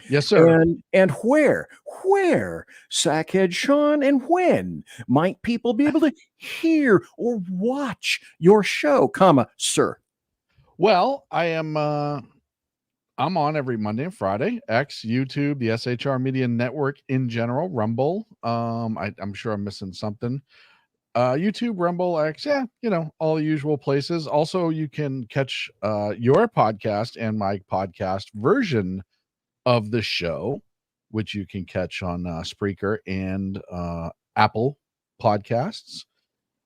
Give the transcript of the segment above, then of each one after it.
Yes, sir. And where, Sackhead Sean, and when might people be able to hear or watch your show, sir? Well, I'm on every Monday and Friday. X, YouTube, the SHR Media Network in general, Rumble. I'm sure I'm missing something. YouTube, Rumble, X, yeah, all the usual places. Also, you can catch your podcast and my podcast version of the show, which you can catch on Spreaker and Apple Podcasts.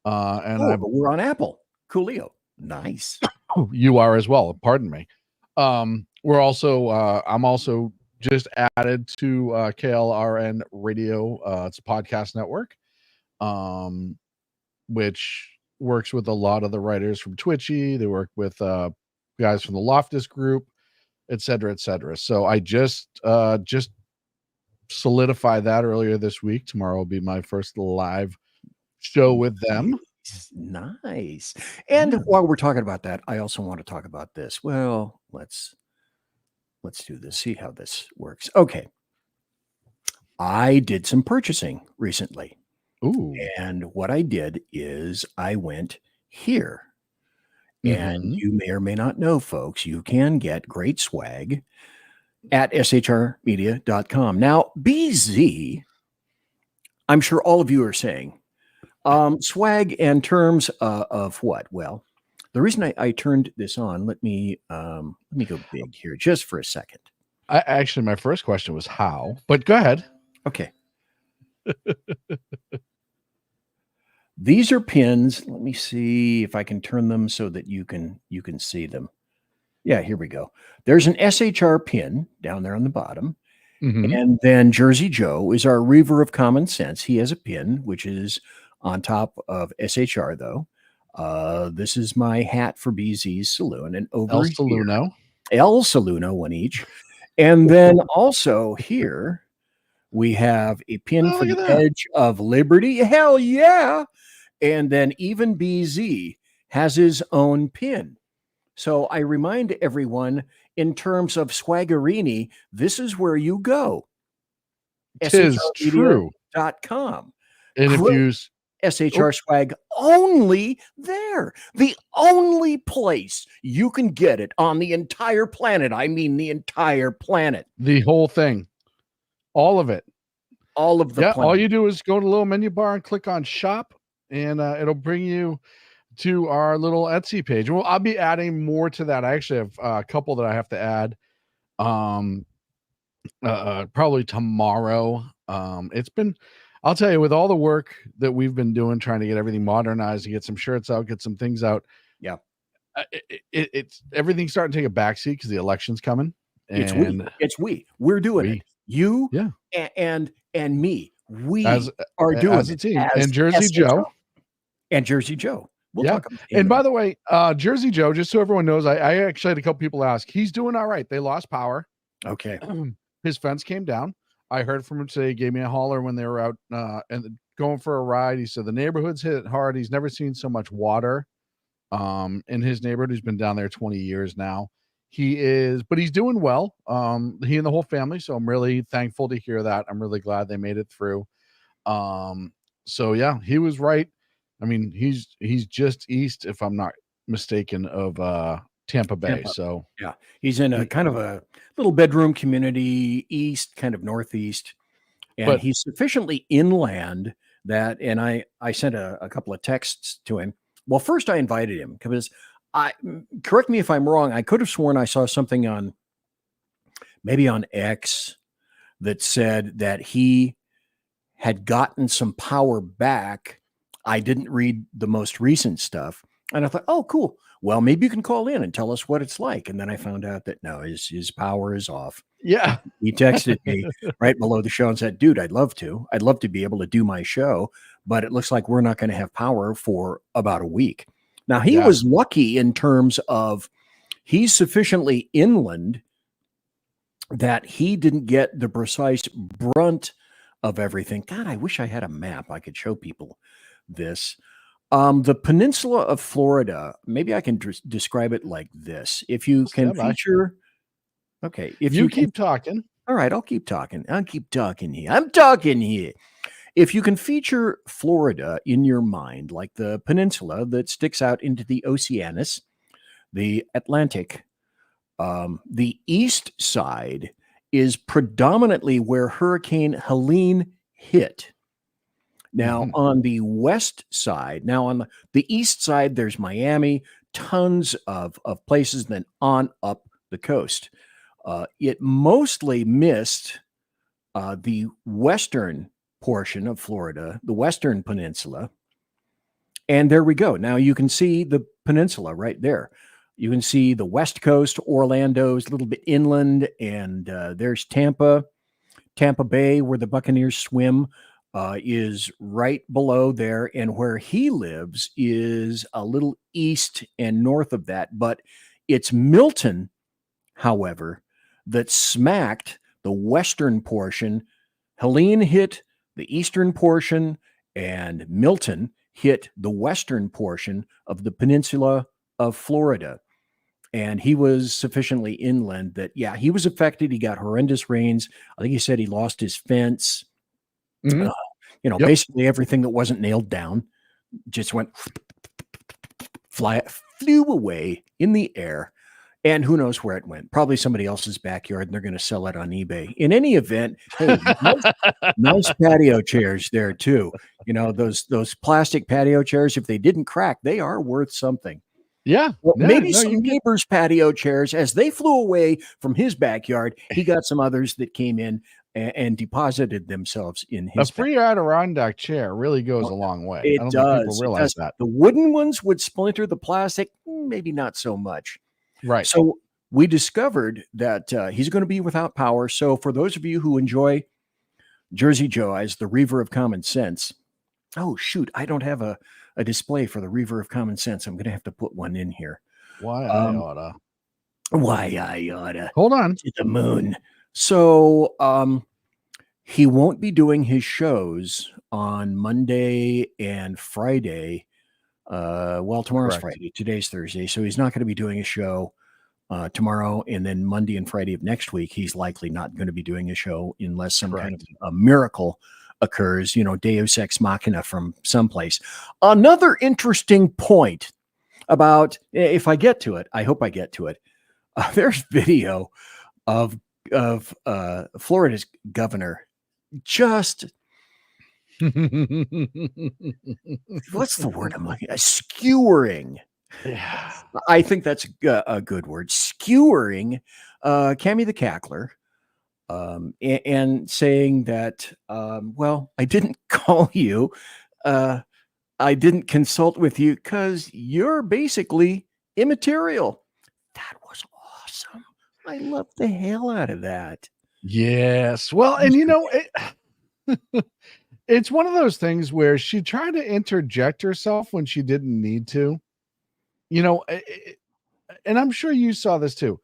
We're on Apple. Coolio. Nice. You are as well. Pardon me. We're also I'm also just added to KLRN Radio. It's a podcast network, which works with a lot of the writers from Twitchy. They work with guys from the Loftus Group, et cetera, et cetera. So I just solidified that earlier this week. Tomorrow will be my first live show with them. Nice. And while we're talking about that, I also want to talk about this. Well, let's do this, see how this works. Okay. I did some purchasing recently. Ooh. And what I did is I went here. And you may or may not know, folks, you can get great swag at shrmedia.com. Now, BZ, I'm sure all of you are saying, swag in terms of what? Well, the reason I turned this on, let me go big here just for a second. Actually, my first question was how, but go ahead. Okay. These are pins. Let me see if I can turn them so that you can see them. Yeah, here we go. There's an SHR pin down there on the bottom. And then Jersey Joe is our Reaver of Common Sense. He has a pin, which is on top of SHR, though. This is my hat for BZ's Saloon. And over El Saluno. El Saluno, one each. And then also here, we have a pin for the Edge of Liberty. Hell yeah. And then even BZ has his own pin. So I remind everyone, in terms of swaggerini, this is where you go. Tis true. SHRmedia.com. And if you SHR swag only there. The only place you can get it on the entire planet. I mean, the entire planet. The whole thing. All of it. All of the planet. All you do is go to the little menu bar and click on shop, and it'll bring you to our little Etsy page. Well, I'll be adding more to that. I actually have a couple that I have to add probably tomorrow. I'll tell you, with all the work that we've been doing, trying to get everything modernized, to get some shirts out, get some things out. Yeah. It's everything's starting to take a backseat because the election's coming. And we're doing it. You and me. We are doing as a team. And Jersey Joe. And Jersey Joe. We'll talk about it. And by the way, Jersey Joe, just so everyone knows, I actually had a couple people ask. He's doing all right. They lost power. Okay. His fence came down. I heard from him today. He gave me a holler when they were out and going for a ride. He said the neighborhood's hit hard. He's never seen so much water in his neighborhood. He's been down there 20 years now. But he's doing well. He and the whole family. So I'm really thankful to hear that. I'm really glad they made it through. So yeah, he was right. I mean, he's just east, if I'm not mistaken, of Tampa Bay. So yeah, he's in a kind of a little bedroom community east, kind of northeast, and he's sufficiently inland that. And I sent a couple of texts to him. Well, first I invited him because correct me if I'm wrong. I could have sworn I saw something on X that said that he had gotten some power back. I didn't read the most recent stuff. And I thought, oh, cool. Well, maybe you can call in and tell us what it's like. And then I found out that no, his power is off. Yeah. He texted me right below the show and said, dude, I'd love to be able to do my show, but it looks like we're not going to have power for about a week. Now, he was lucky in terms of he's sufficiently inland that he didn't get the precise brunt of everything. God, I wish I had a map. I could show people this. The peninsula of Florida, maybe I can describe it like this. If you can feature, okay. If you keep talking. All right, I'll keep talking. I'll keep talking here. I'm talking here. If you can feature Florida in your mind, like the peninsula that sticks out into the Oceanus, the Atlantic, the east side is predominantly where Hurricane Helene hit. Now, on the west side, now on the east side, there's Miami, tons of places, then on up the coast. It mostly missed the western portion of Florida, the western peninsula. And there we go. Now you can see the peninsula right there. You can see the west coast, Orlando's a little bit inland, and there's Tampa Bay, where the Buccaneers swim, is right below there. And where he lives is a little east and north of that. But it's Milton, however, that smacked the western portion. Helene hit the eastern portion, and Milton hit the western portion of the peninsula of Florida. And he was sufficiently inland that, yeah, he was affected. He got horrendous rains. I think he said he lost his fence. Basically everything that wasn't nailed down just went flew away in the air. And who knows where it went? Probably somebody else's backyard, and they're going to sell it on eBay. In any event, hey, nice patio chairs there too. You know, those plastic patio chairs, if they didn't crack, they are worth something. Yeah. Well, maybe some neighbors' patio chairs, as they flew away from his backyard, he got some others that came in and deposited themselves in his. A free Adirondack chair really goes a long way. It I don't does. think people realize that. The wooden ones would splinter the plastic, maybe not so much. Right. So we discovered that he's going to be without power. So for those of you who enjoy Jersey Joe as the Reaver of Common Sense, oh, shoot, I don't have a display for the Reaver of Common Sense. I'm going to have to put one in here. Why I oughta. Hold on. To the moon. So he won't be doing his shows on Monday and Friday. Tomorrow's Friday. Today's Thursday. So he's not going to be doing a show tomorrow, and then Monday and Friday of next week, he's likely not going to be doing a show unless some kind of a miracle occurs, Deus Ex Machina from someplace. Another interesting point about, if I get to it, I hope I get to it. There's video of Florida's governor just what's the word I'm looking at? Skewering. Yeah. I think that's a good word. Skewering Cammy the Cackler, and saying that, I didn't call you. I didn't consult with you because you're basically immaterial. That was awesome. I love the hell out of that. Yes. Well, and it's one of those things where she tried to interject herself when she didn't need to. And I'm sure you saw this too.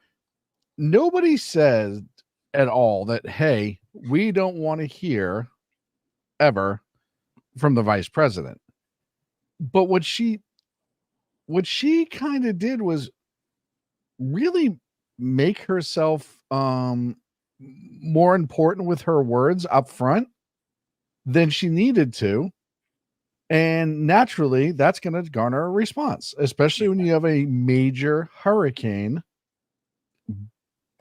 Nobody says at all that, hey, we don't want to hear ever from the vice president. But what she kind of did was really make herself more important with her words up front than she needed to. And naturally, that's going to garner a response, especially when you have a major hurricane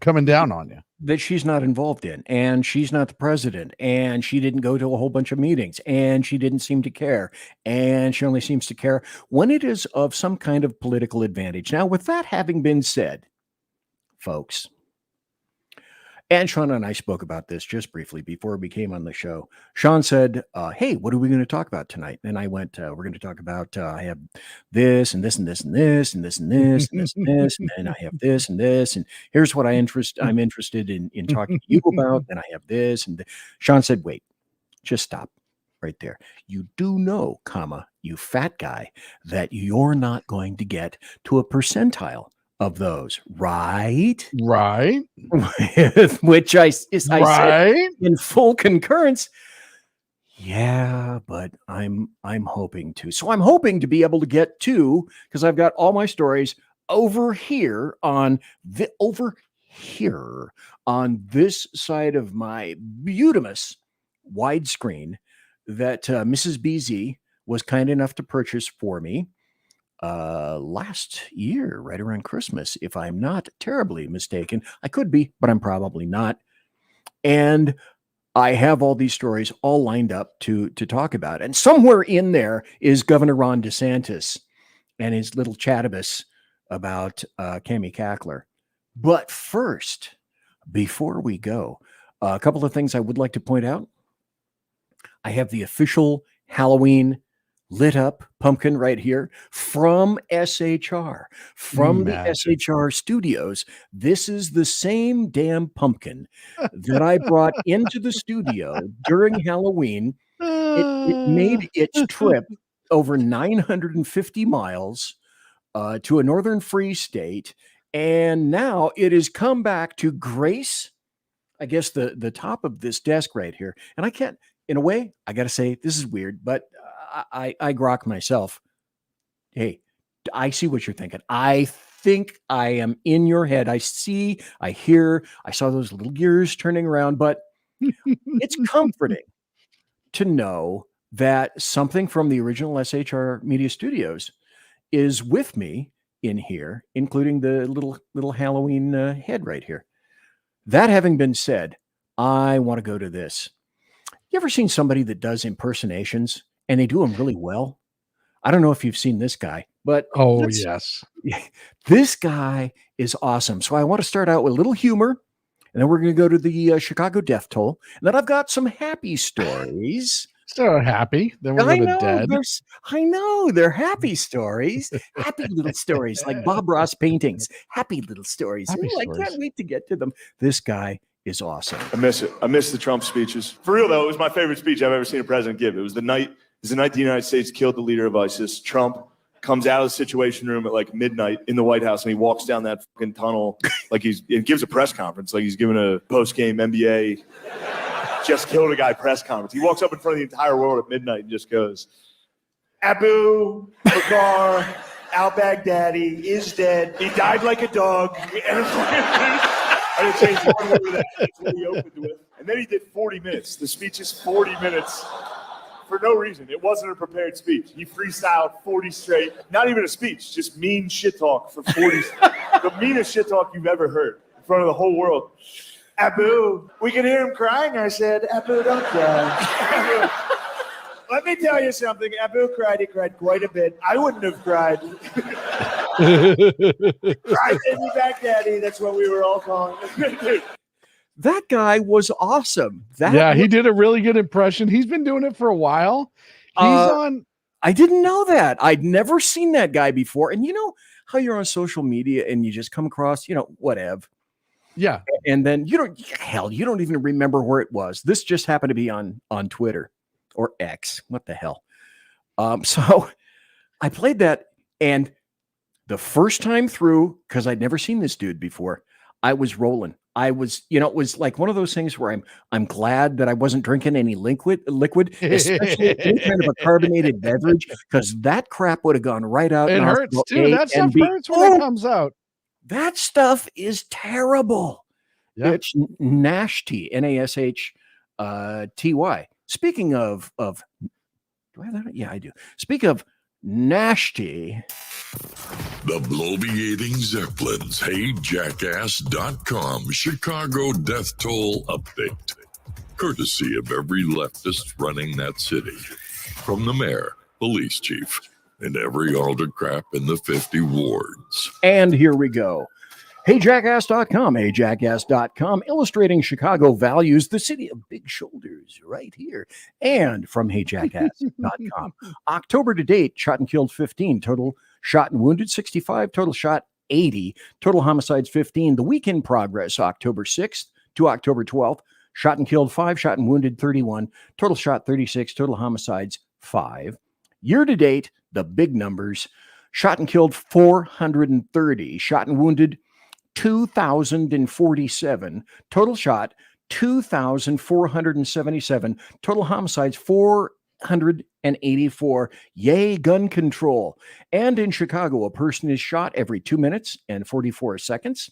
coming down on you that she's not involved in, and she's not the president, and she didn't go to a whole bunch of meetings, and she didn't seem to care, and she only seems to care when it is of some kind of political advantage. Now, with that having been said, folks, and Sean and I spoke about this just briefly before we came on the show. Sean said, hey, what are we going to talk about tonight? And I went, we're going to talk about, I have this and this and this and this and this and this and this and this, and then I have this and this, and here's what I'm interested in talking to you about, and I have this. And Sean said, wait, just stop right there. You do know, you fat guy, that you're not going to get to a percentile of those, right? Which I said in full concurrence. Yeah, but I'm hoping to. So I'm hoping to be able to get to, because I've got all my stories over here on here on this side of my beautimous widescreen that Mrs. BZ was kind enough to purchase for me last year, right around Christmas, if I'm not terribly mistaken. I could be, but I'm probably not. And I have all these stories all lined up to talk about. And somewhere in there is Governor Ron DeSantis and his little chatibus about Cami Cackler. But first, before we go, a couple of things I would like to point out. I have the official Halloween lit up pumpkin right here from SHR, from the SHR studios. This is the same damn pumpkin that I brought into the studio during Halloween. It made its trip over 950 miles to a northern free state, and now it has come back to grace, I guess, the top of this desk right here. And I can't, in a way, I got to say, this is weird, but I grok myself. Hey, I see what you're thinking. I think I am in your head. I see, I hear, I saw those little gears turning around, but it's comforting to know that something from the original SHR Media Studios is with me in here, including the little Halloween head right here. That having been said, I want to go to this. You ever seen somebody that does impersonations and they do them really well? I don't know if you've seen this guy, but yes, this guy is awesome. So I want to start out with a little humor, and then we're going to go to the Chicago death toll, and then I've got some happy stories. So happy. Then we're going to dead. I know they're happy stories, happy little stories like Bob Ross paintings. Happy little stories. I can't wait to get to them. This guy is awesome. I miss it. I miss the Trump speeches. For real though, it was my favorite speech I've ever seen a president give. It was the night the United States killed the leader of ISIS. Trump comes out of the Situation Room at like midnight in the White House, and he walks down that fucking tunnel like it gives a press conference, like he's giving a post-game NBA just killed a guy press conference. He walks up in front of the entire world at midnight and just goes, Abu Bakr al-Baghdadi is dead. He died like a dog. I didn't change one word of that. That's what he opened with. And then he did 40 minutes. The speech is 40 minutes for no reason. It wasn't a prepared speech. He freestyled 40 straight. Not even a speech, just mean shit talk for 40. The meanest shit talk you've ever heard in front of the whole world. Abu, we can hear him crying. I said, Abu, don't cry. Let me tell you something. Abu cried. He cried quite a bit. I wouldn't have cried. Cry baby Baghdadi. That's what we were all calling it. That guy was awesome. He did a really good impression. He's been doing it for a while. I didn't know that. I'd never seen that guy before. And you know how you're on social media and you just come across, whatever. Yeah. And then you don't even remember where it was. This just happened to be on Twitter or X. What the hell? So I played that, and the first time through, because I'd never seen this dude before, I was rolling. I was, it was like one of those things where I'm glad that I wasn't drinking any liquid, especially any kind of a carbonated beverage, because that crap would have gone right out. It hurts too. That stuff hurts when it comes out. That stuff is terrible. Yeah. It's nasty, Nashty. Speaking of, do I have that? Yeah, I do. Speaking of nasty. The bloviating Zeppelins, HeyJackass.com Chicago death toll update. Courtesy of every leftist running that city. From the mayor, police chief, and every autocrat in the 50 wards. And here we go. HeyJackass.com, HeyJackass.com, illustrating Chicago values, the city of big shoulders, right here. And from HeyJackass.com, October to date, shot and killed 15, total shot and wounded 65, total shot 80, total homicides 15. The week in progress, October 6th to October 12th, shot and killed 5, shot and wounded 31, total shot 36, total homicides 5. Year to date, the big numbers, shot and killed 430, shot and wounded 2,047, total shot 2,477, total homicides 484. Yay, gun control. And in Chicago, a person is shot every 2 minutes and 44 seconds.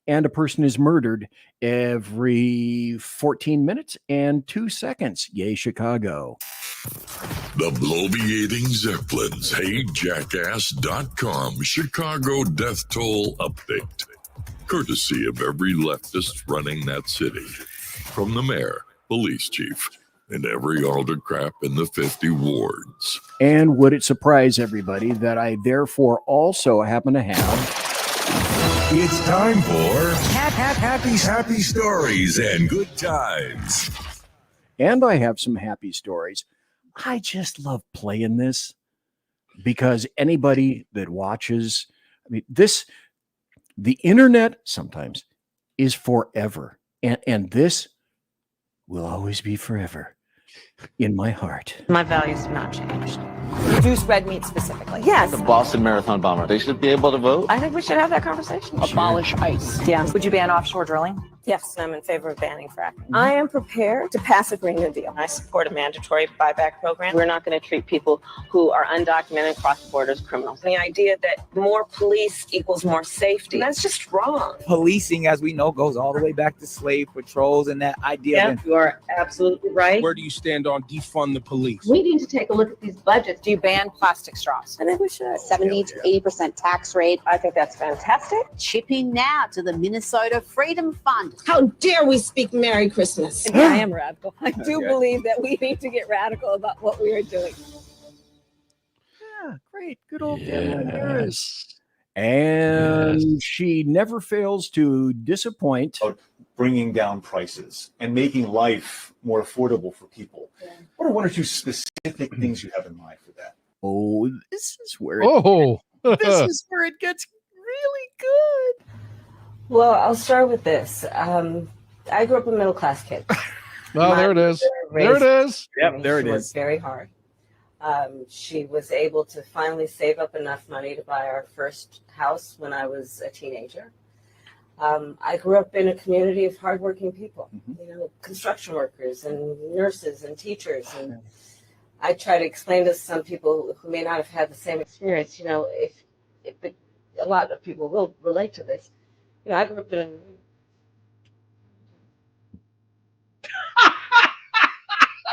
and a person is murdered every 14 minutes and 2 seconds. Yay, Chicago. The bloviating Zeppelins, HeyJackass.com, Chicago death toll update. Courtesy of every leftist running that city. From the mayor, police chief, and every aldercrap in the 50 wards. And would it surprise everybody that I therefore also happen to have... It's time for happy stories and good times. And I have some happy stories. I just love playing this because anybody that watches, the internet sometimes is forever. And this will always be forever in my heart. My values have not changed. Reduce red meat specifically. Yes. The Boston Marathon bomber, they should be able to vote. I think we should have that conversation. Abolish ICE. Yeah. Would you ban offshore drilling? Yes, I'm in favor of banning fracking. I am prepared to pass a Green New Deal. I support a mandatory buyback program. We're not going to treat people who are undocumented cross borders criminals. The idea that more police equals more safety, that's just wrong. Policing, as we know, goes all the way back to slave patrols and that idea. Yeah, you are absolutely right. Where do you stand on defund the police? We need to take a look at these budgets. Do you ban plastic straws? I think we should. 70 to 80% tax rate. I think that's fantastic. Chipping now to the Minnesota Freedom Fund. How dare we speak Merry Christmas? I am radical. I do believe that we need to get radical about what we are doing. Yeah, great. Good old Kamala Harris. And she never fails to disappoint. Bringing down prices and making life more affordable for people. Yeah. What are one or two specific things you have in mind for that? Oh, this is where this is where it gets really good. Well, I'll start with this. I grew up a middle-class kid. Oh, there it is. There it is. Yep, there it is. is. Very hard. She was able to finally save up enough money to buy our first house when I was a teenager. I grew up in a community of hardworking people, construction workers and nurses and teachers. And I try to explain to some people who may not have had the same experience, if a lot of people will relate to this. I grew up in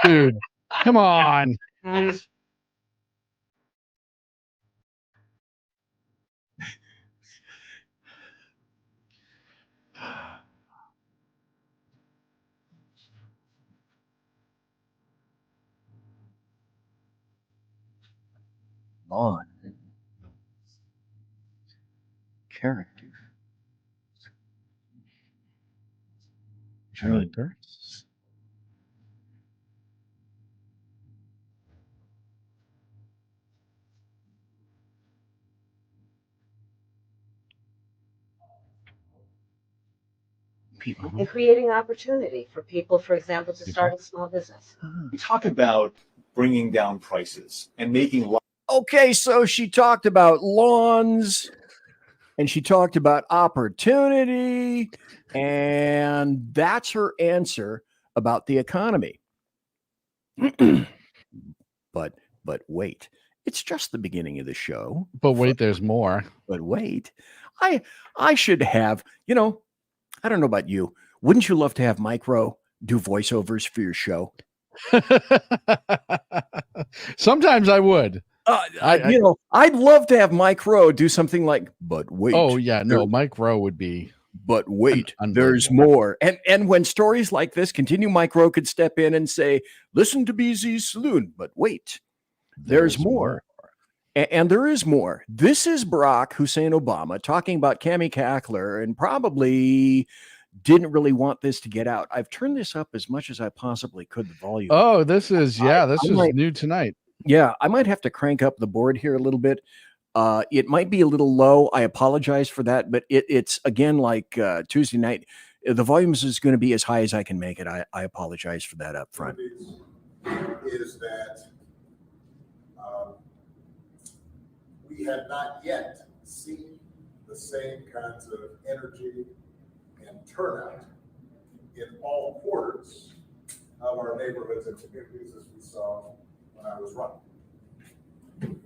Dude, come on. On character. Character. People. and creating opportunity for people, for example, to start a small business. We talk about bringing down prices and making life. Okay, so she talked about lawns and she talked about opportunity, and that's her answer about the economy. but wait, it's just the beginning of the show. But wait, there's more. But wait, I should have, I don't know about you. Wouldn't you love to have Micro do voiceovers for your show? Sometimes I would. I'd love to have Micro do something like, but wait. Oh, yeah. No, Micro would be. But wait, there's more. And when stories like this continue, Micro could step in and say, listen to BZ Saloon. But wait, there's more. And there is more. This is Barack Hussein Obama talking about Cami Cackler and probably didn't really want this to get out. I've turned this up as much as I possibly could, the volume. Oh, this is new tonight. Yeah, I might have to crank up the board here a little bit. It might be a little low. I apologize for that, but it's again like Tuesday night. The volumes is going to be as high as I can make it. I apologize for that up front. Is that we have not yet seen the same kinds of energy and turnout in all quarters of our neighborhoods and communities as we saw when I was running.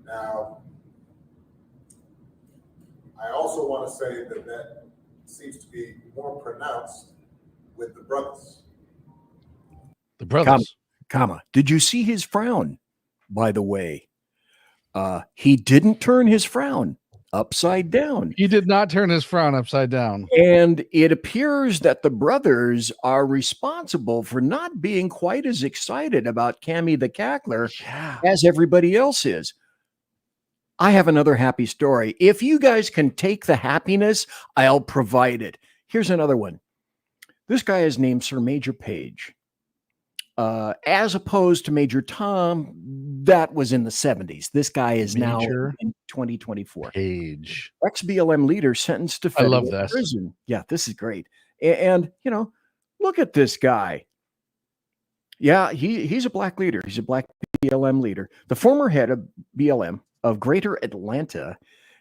Now, I also want to say that that seems to be more pronounced with the brothers. The brothers. Comma. Did you see his frown, by the way? He didn't turn his frown upside down. He did not turn his frown upside down. And it appears that the brothers are responsible for not being quite as excited about Cammy the Cackler as everybody else is. I have another happy story. If you guys can take the happiness, I'll provide it. Here's another one. This guy is named Sir Major Page. As opposed to Major Tom, that was in the 70s. This guy is now in 2024. Page. Ex-BLM leader sentenced to I love federal this. prison. Yeah, this is great. And you know, look at this guy. Yeah, he's a black leader. He's a black BLM leader. The former head of BLM of Greater Atlanta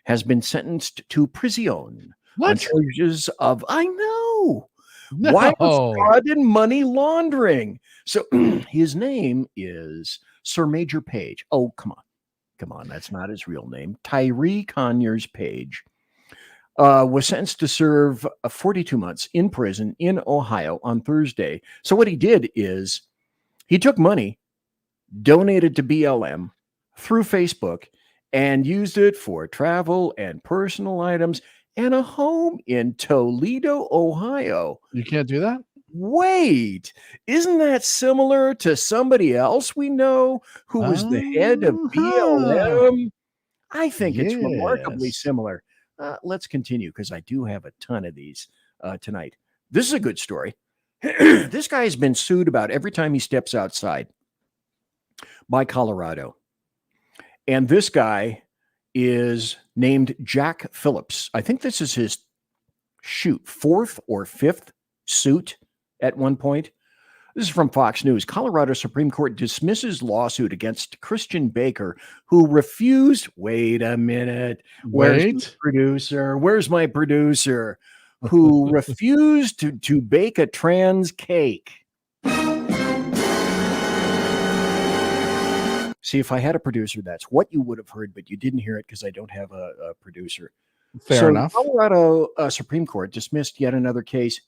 has been sentenced to prison on charges of, I know, wire fraud and money laundering. So his name is Sir Major Page. Oh, come on. Come on. That's not his real name. Tyree Conyers Page was sentenced to serve 42 months in prison in Ohio on Thursday. So what he did is he took money donated to BLM through Facebook and used it for travel and personal items and a home in Toledo, Ohio. You can't do that? Wait, isn't that similar to somebody else we know who was the head of BLM? I think it's remarkably similar. Let's continue because I do have a ton of these tonight. This is a good story. This guy has been sued about every time he steps outside by Colorado. And this guy is named Jack Phillips. I think this is his fourth or fifth suit at one point. This is from Fox News. Colorado Supreme Court dismisses lawsuit against Christian Baker, who refused. Wait a minute. Where's my producer? Where's my producer? Who refused to bake a trans cake. See, if I had a producer, that's what you would have heard, but you didn't hear it because I don't have a producer. Fair enough. Colorado Supreme Court dismissed yet another case.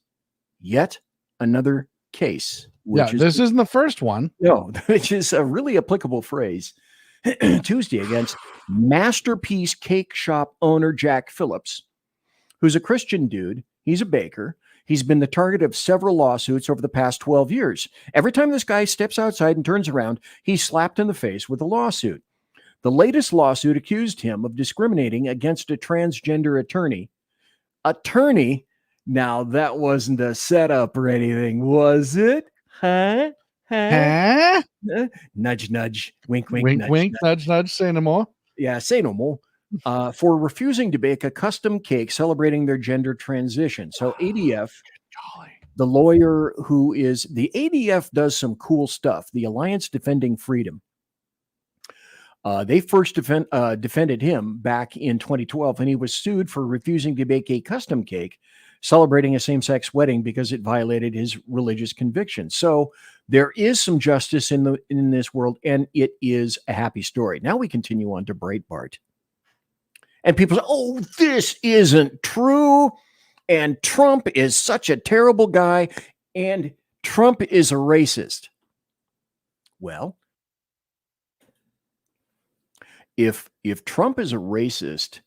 This isn't the first one. No, which is a really applicable phrase. Tuesday against Masterpiece Cake Shop owner Jack Phillips, who's a Christian dude. He's a baker. He's been the target of several lawsuits over the past 12 years. Every time this guy steps outside and turns around, he's slapped in the face with a lawsuit. The latest lawsuit accused him of discriminating against a transgender attorney. Now, that wasn't a setup or anything, was it? Huh? Nudge, nudge, wink, wink, wink, nudge, wink, nudge, nudge, say no more. Yeah, say no more. For refusing to bake a custom cake celebrating their gender transition. So ADF, the lawyer who is, the ADF does some cool stuff. The Alliance Defending Freedom. They first defended him back in 2012, and he was sued for refusing to bake a custom cake celebrating a same-sex wedding because it violated his religious conviction. So there is some justice in this world, and it is a happy story. Now we continue on to Breitbart. And people say, oh, this isn't true. And Trump is such a terrible guy. And Trump is a racist. Well, if Trump is a racist,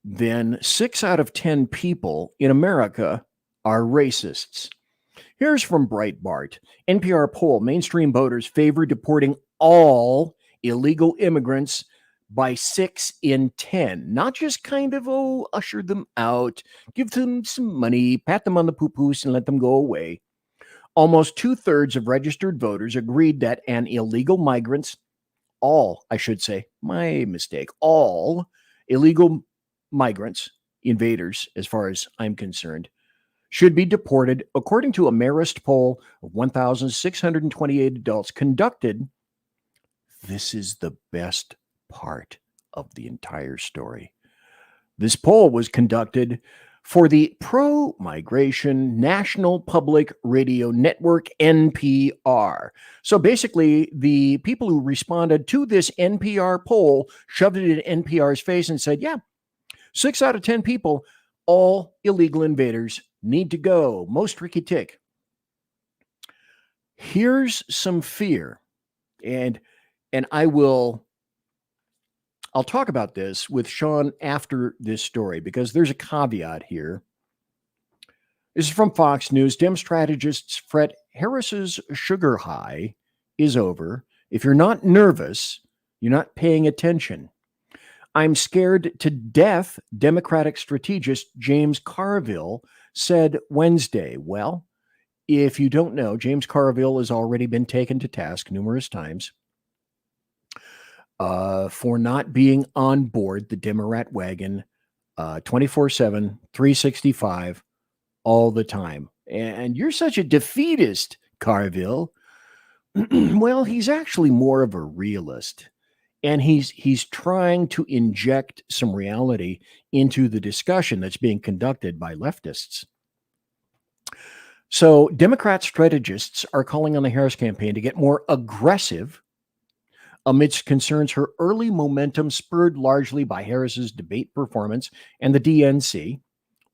then 6 out of 10 people in America are racists. Here's from Breitbart. NPR poll, mainstream voters favor deporting all illegal immigrants by 6 in 10. Not just kind of, usher them out, give them some money, pat them on the poo-poos and let them go away. Almost 2/3 of registered voters agreed that all illegal migrants, invaders, as far as I'm concerned, should be deported, according to a Marist poll of 1,628 adults conducted. This is the best part of the entire story. This poll was conducted for the Pro-Migration National Public Radio Network, NPR. So basically, the people who responded to this NPR poll shoved it in NPR's face and said, yeah, 6 out of 10 people, all illegal invaders need to go. Most Ricky Tick. Here's some fear, and I'll talk about this with Sean after this story because there's a caveat here. This is from Fox News. Dem strategists fret Harris's sugar high is over. If you're not nervous, you're not paying attention. I'm scared to death, Democratic strategist James Carville said Wednesday. Well, if you don't know, James Carville has already been taken to task numerous times for not being on board the Democrat wagon 24/7, 365, all the time. And you're such a defeatist, Carville. Well, he's actually more of a realist. And he's trying to inject some reality into the discussion that's being conducted by leftists. So Democrat strategists are calling on the Harris campaign to get more aggressive amidst concerns her early momentum, spurred largely by Harris's debate performance and the DNC,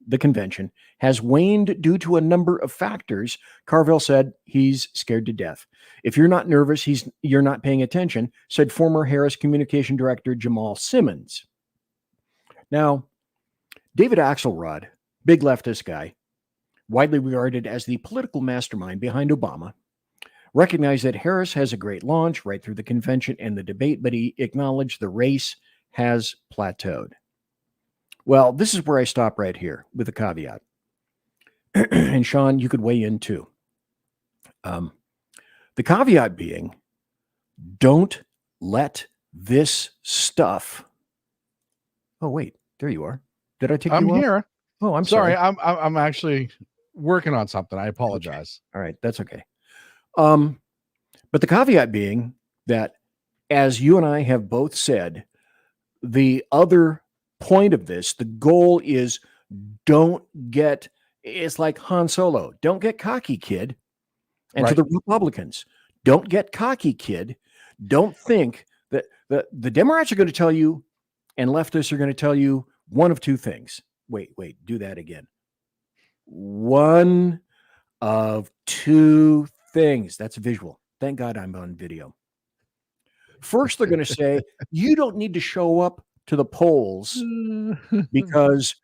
the convention, has waned due to a number of factors. Carville said he's scared to death. If you're not nervous, you're not paying attention, said former Harris communication director Jamal Simmons. Now, David Axelrod, big leftist guy, widely regarded as the political mastermind behind Obama, recognized that Harris has a great launch right through the convention and the debate, but he acknowledged the race has plateaued. Well, this is where I stop right here with a caveat. And Sean, you could weigh in too. The caveat being, don't let this stuff. Oh, wait, there you are. Did I take you off? I'm here. Oh, I'm sorry. I'm actually working on something. I apologize. Okay. All right, that's okay. But the caveat being that, as you and I have both said, the other point of this, the goal is it's like Han Solo. Don't get cocky, kid. And Right. to the Republicans, don't get cocky, kid. Don't think that the Democrats are going to tell you and leftists are going to tell you one of two things. Wait, do that again. One of two things. That's visual. Thank God I'm on video. First, they're going to say, you don't need to show up to the polls because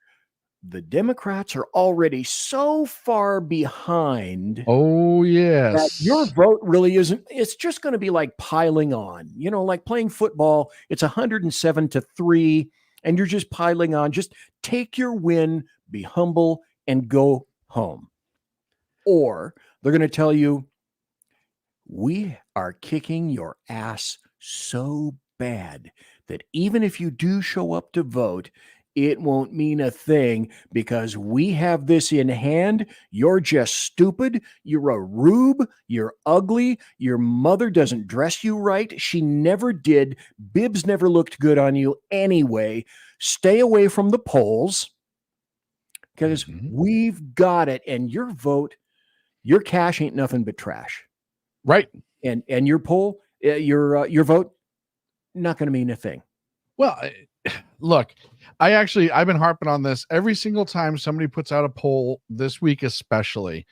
the Democrats are already so far behind. Oh, yes. That your vote really isn't. It's just going to be like piling on, like playing football. It's 107-3, and you're just piling on. Just take your win, be humble, and go home. Or they're going to tell you, we are kicking your ass so bad that even if you do show up to vote, it won't mean a thing because we have this in hand. You're just stupid. You're a rube. You're ugly. Your mother doesn't dress you right. She never did. Bibs never looked good on you anyway. Stay away from the polls because we've got it. And your vote, your cash ain't nothing but trash. Right. And your poll, your vote, not going to mean a thing. Well, look, I've been harping on this every single time somebody puts out a poll this week, especially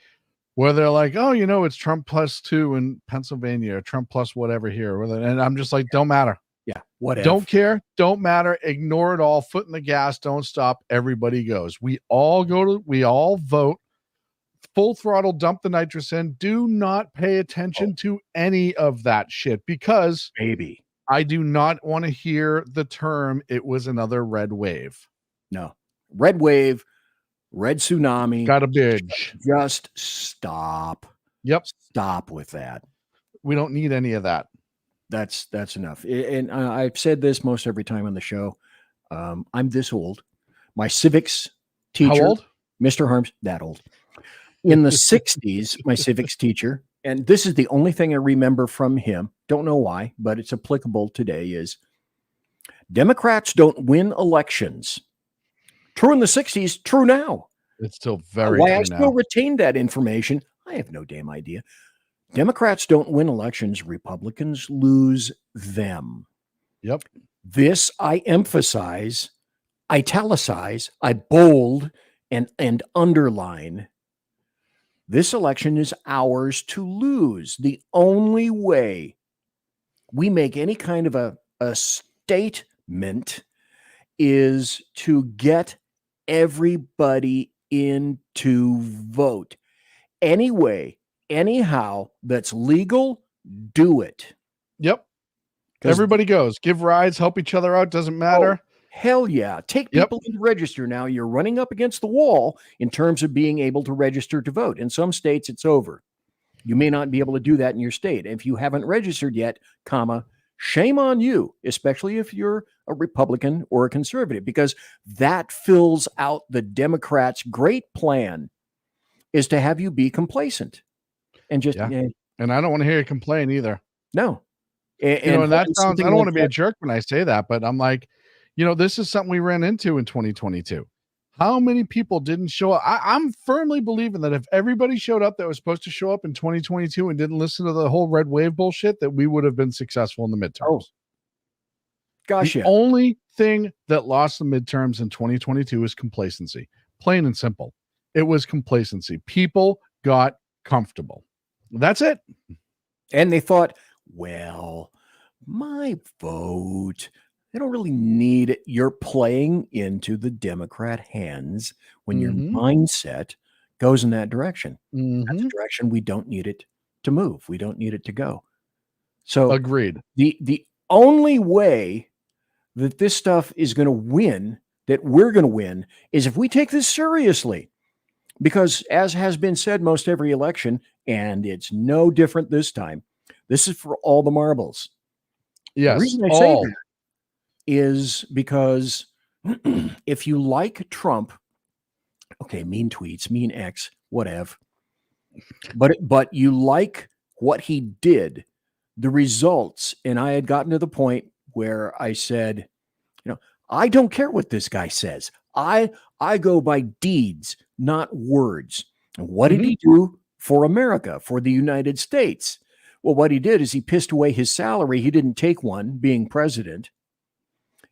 where they're like, oh, it's Trump +2 in Pennsylvania, or Trump plus whatever here. And I'm just like, don't matter. Yeah. Whatever. Don't care. Don't matter. Ignore it all. Foot in the gas. Don't stop. Everybody goes. We all vote. Full throttle, dump the nitrous in. Do not pay attention to any of that shit because baby, I do not want to hear the term, it was another red wave. No. Red wave, red tsunami. Got a bitch. Just stop. Yep. Stop with that. We don't need any of that. That's enough. And I've said this most every time on the show. I'm this old. My civics teacher. How old? Mr. Harms, that old. In the 60s, my civics teacher, and this is the only thing I remember from him, don't know why, but it's applicable today, is Democrats don't win elections. True in the 60s, true now. It's still very why true I now. still retain that information, I have no damn idea. Democrats don't win elections. Republicans lose them. Yep. This I emphasize italicize, I bold and underline. This election is ours to lose. The only way we make any kind of a statement is to get everybody in to vote. Anyway, anyhow, that's legal, do it. Yep. Everybody goes. Give rides, help each other out. Doesn't matter. Oh, hell yeah. Take people in to register now. You're running up against the wall in terms of being able to register to vote. In some states, it's over. You may not be able to do that in your state. If you haven't registered yet, shame on you, especially if you're a Republican or a conservative, because that fills out the Democrats' great plan is to have you be complacent and just, and I don't want to hear you complain either. No. And that sounds, I don't want to be a jerk when I say that, but I'm like, this is something we ran into in 2022. How many people didn't show up? I'm firmly believing that if everybody showed up that was supposed to show up in 2022 and didn't listen to the whole red wave bullshit, that we would have been successful in the midterms. Oh. Gosh, the only thing that lost the midterms in 2022 is complacency. Plain and simple. It was complacency. People got comfortable. That's it. And they thought, well, my vote, they don't really need it. You're playing into the Democrat hands when your mindset goes in that direction. That's a direction we don't need it to move. We don't need it to go. So agreed. The only way that this stuff is going to win, that we're going to win, is if we take this seriously. Because as has been said most every election, and it's no different this time, this is for all the marbles. Yes, the reason I say that is because if you like Trump, okay, mean tweets, mean X, whatever, but you like what he did, the results, and I had gotten to the point where I said, I don't care what this guy says. I go by deeds, not words. And what did he do for America, for the United States? Well, what he did is he pissed away his salary. He didn't take one being president.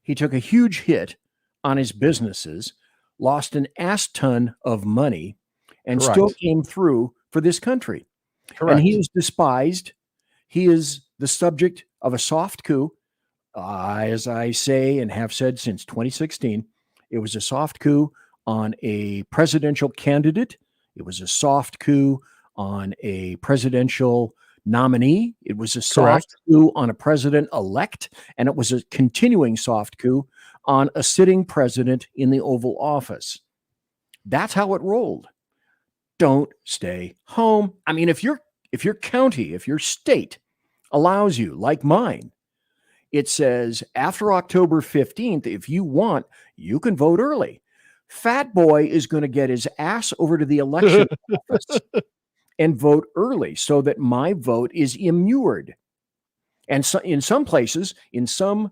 He took a huge hit on his businesses, lost an ass ton of money, and still came through for this country. Correct. And he is despised. He is the subject of a soft coup. As I say and have said since 2016, it was a soft coup on a presidential candidate. It was a soft coup on a presidential nominee. It was a soft coup on a president-elect, and it was a continuing soft coup on a sitting president in the Oval Office. That's how it rolled. Don't stay home. I mean, if your county, if your state allows you, like mine, it says after October 15th, if you want, you can vote early. Fat boy is going to get his ass over to the election office and vote early so that my vote is immured. And so in some places, in some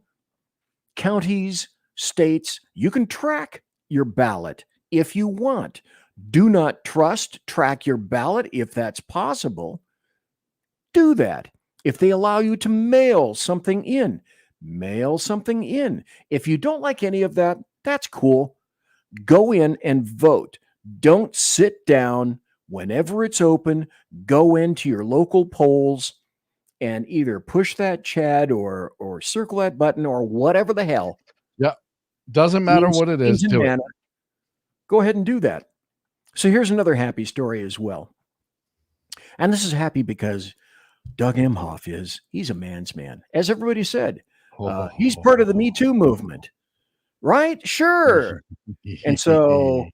counties, states, you can track your ballot if you want. Do not track your ballot if that's possible. Do that. If they allow you to mail something in, mail something in. If you don't like any of that, that's cool. Go in and vote. Don't sit down. Whenever it's open, go into your local polls and either push that Chad or circle that button or whatever the hell. Yeah. Doesn't matter what it is. Do it. Go ahead and do that. So here's another happy story as well. And this is happy because Doug Emhoff he's a man's man. As everybody said, he's part of the Me Too movement, right? Sure. And so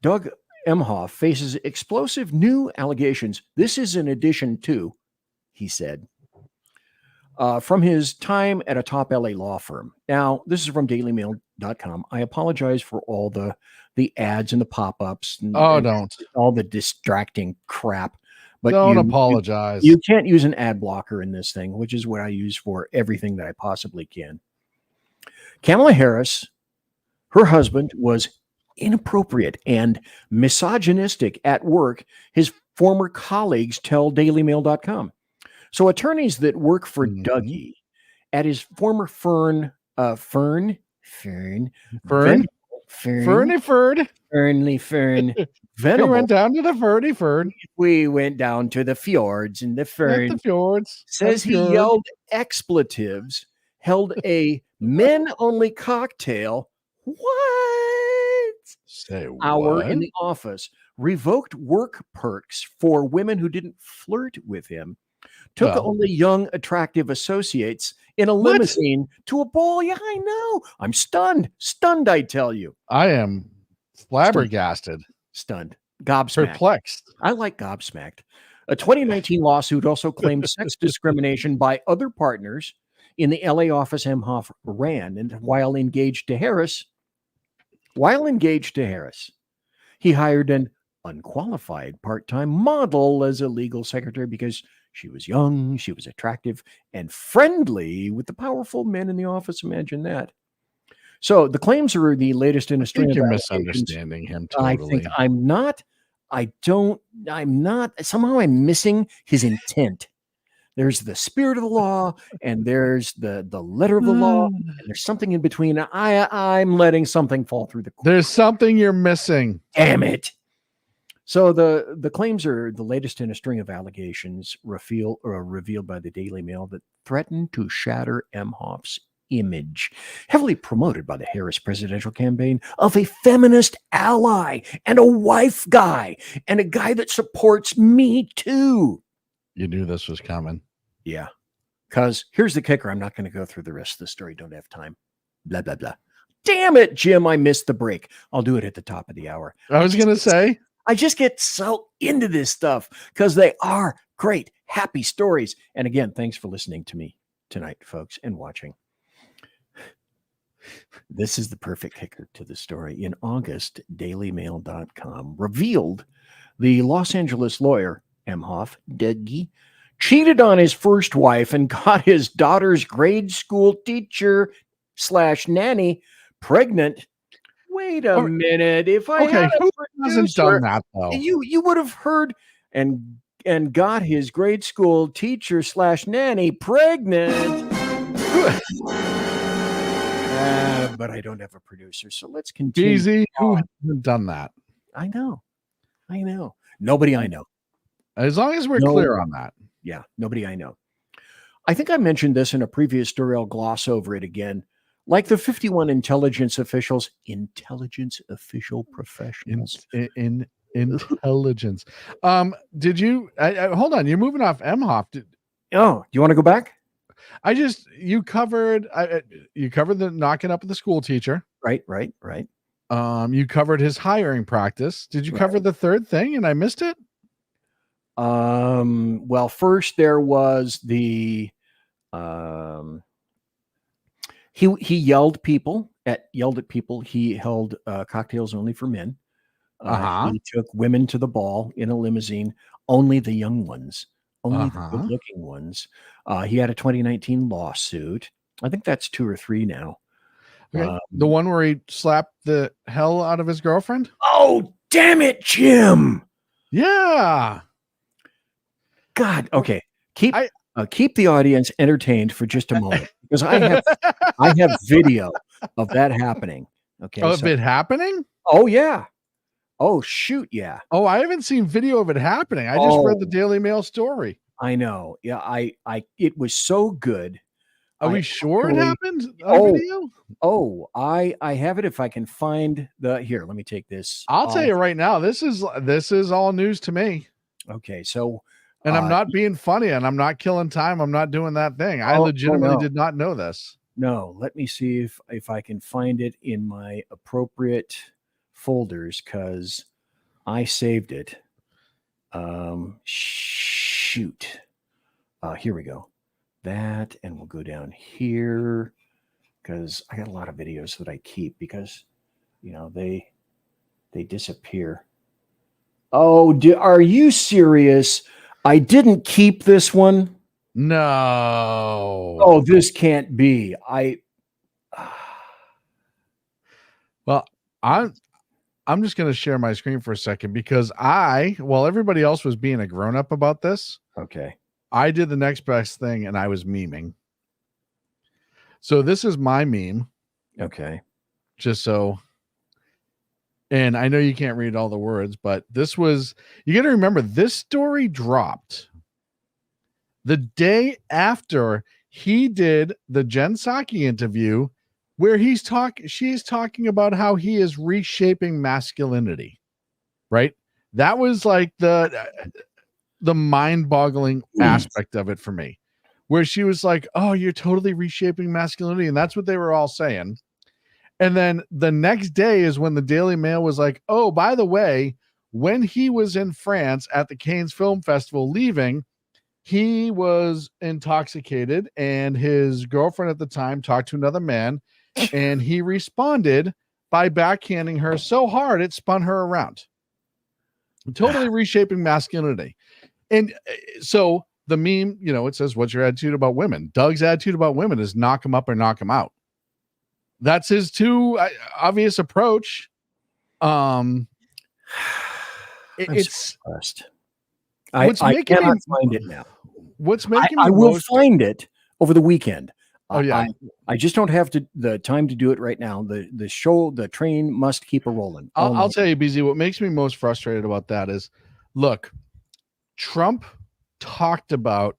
Doug Emhoff faces explosive new allegations. This is in addition to, he said, from his time at a top LA law firm. Now, this is from dailymail.com. I apologize for all the ads and the pop-ups and all the distracting crap. But don't apologize. You can't use an ad blocker in this thing, which is what I use for everything that I possibly can. Kamala Harris, her husband, was inappropriate and misogynistic at work, his former colleagues tell dailymail.com. So attorneys that work for Dougie at his former firm, Fern, Fern, Fern, Ferny Ferd. Fernly Fern, He Venable. went down to the Ferdy Ferd. We went down to the fjords and the At Fern. the fjords. Says he fjord. yelled expletives, held a men-only cocktail. What? Say Hour what? in the office, revoked work perks for women who didn't flirt with him, took Well. only young, attractive associates in a What? limousine to a ball. Yeah, I know. I'm stunned. Stunned, I tell you. I am flabbergasted. Stunned. Gobsmacked. Perplexed. I like gobsmacked. A 2019 lawsuit also claimed sex discrimination by other partners in the LA office Emhoff ran. And while engaged to Harris, he hired an unqualified part-time model as a legal secretary because she was young, she was attractive, and friendly with the powerful men in the office. Imagine that. So the claims are the latest in a I string think of you're allegations. misunderstanding him totally. I think I'm not. Somehow I'm missing his intent. There's the spirit of the law and there's the letter of the law, and there's something in between. I'm letting something fall through the cracks. There's something you're missing. Damn it. So the claims are the latest in a string of allegations revealed by the Daily Mail that threaten to shatter Emhoff's image, heavily promoted by the Harris presidential campaign, of a feminist ally and a wife guy and a guy that supports Me Too. You knew this was coming. Yeah. Because here's the kicker. I'm not going to go through the rest of the story. Don't have time. Blah, blah, blah. Damn it, Jim. I missed the break. I'll do it at the top of the hour. I was going to say. I just get so into this stuff because they are great, happy stories. And again, thanks for listening to me tonight, folks, and watching. This is the perfect kicker to the story. In August, dailymail.com revealed the Los Angeles lawyer, Emhoff, Dougie, cheated on his first wife and got his daughter's grade school teacher / nanny pregnant. Wait a minute. If I had a who hasn't done that though? You would have heard and got his grade school teacher / nanny pregnant. But I don't have a producer, so let's continue. Easy. Who hasn't done that? I know. Nobody I know. As long as we're clear on that. Yeah, nobody I know. I think I mentioned this in a previous story. I'll gloss over it again. Like the 51 intelligence official professionals. Intelligence. Did you hold on? You're moving off Emhoff. Do you want to go back? You covered the knocking up of the school teacher. Right. You covered his hiring practice. Did you cover the third thing and I missed it? Well, first there was the he yelled at people. He held cocktails only for men. He took women to the ball in a limousine, only the young ones, only the good-looking ones. He had a 2019 lawsuit. I think that's 2 or 3 now. Okay. The one where he slapped the hell out of his girlfriend? Oh, damn it, Jim. Yeah. God. Okay. Keep the audience entertained for just a moment because I have video of that happening. Okay. Of it happening? Oh, yeah. Oh, shoot. Yeah. Oh, I haven't seen video of it happening. I just read the Daily Mail story. I know. Yeah. It was so good. Are we sure it happened on video? Oh, I have it. If I can find here, let me take this. I'll tell you right now, this is all news to me. Okay. So, and I'm not being funny and I'm not killing time. I'm not doing that thing. I legitimately did not know this. No, let me see if I can find it in my appropriate folders because I saved it. Shoot. Here we go. That, and we'll go down here because I got a lot of videos that I keep because they disappear. Oh, are you serious? I didn't keep this one. No. Oh, this can't be. Well, I'm just going to share my screen for a second because while everybody else was being a grown-up about this, okay, I did the next best thing and I was memeing. So this is my meme. Okay. Just so. And I know you can't read all the words, but this was, you got to remember, this story dropped the day after he did the Jen Psaki interview where she's talking about how he is reshaping masculinity, right? That was like the mind-boggling aspect of it for me, where she was like, oh, you're totally reshaping masculinity. And that's what they were all saying. And then the next day is when the Daily Mail was like, oh, by the way, when he was in France at the Cannes Film Festival leaving, he was intoxicated and his girlfriend at the time talked to another man and he responded by backhanding her so hard it spun her around. Totally reshaping masculinity. And so the meme, it says, what's your attitude about women? Doug's attitude about women is knock them up or knock them out. That's his too obvious approach. It's I cannot find it now. What's making me I will find it over the weekend. Oh yeah. I just don't have the time to do it right now. The train must keep a rolling. I'll tell you, BZ, what makes me most frustrated about that is, look, Trump talked about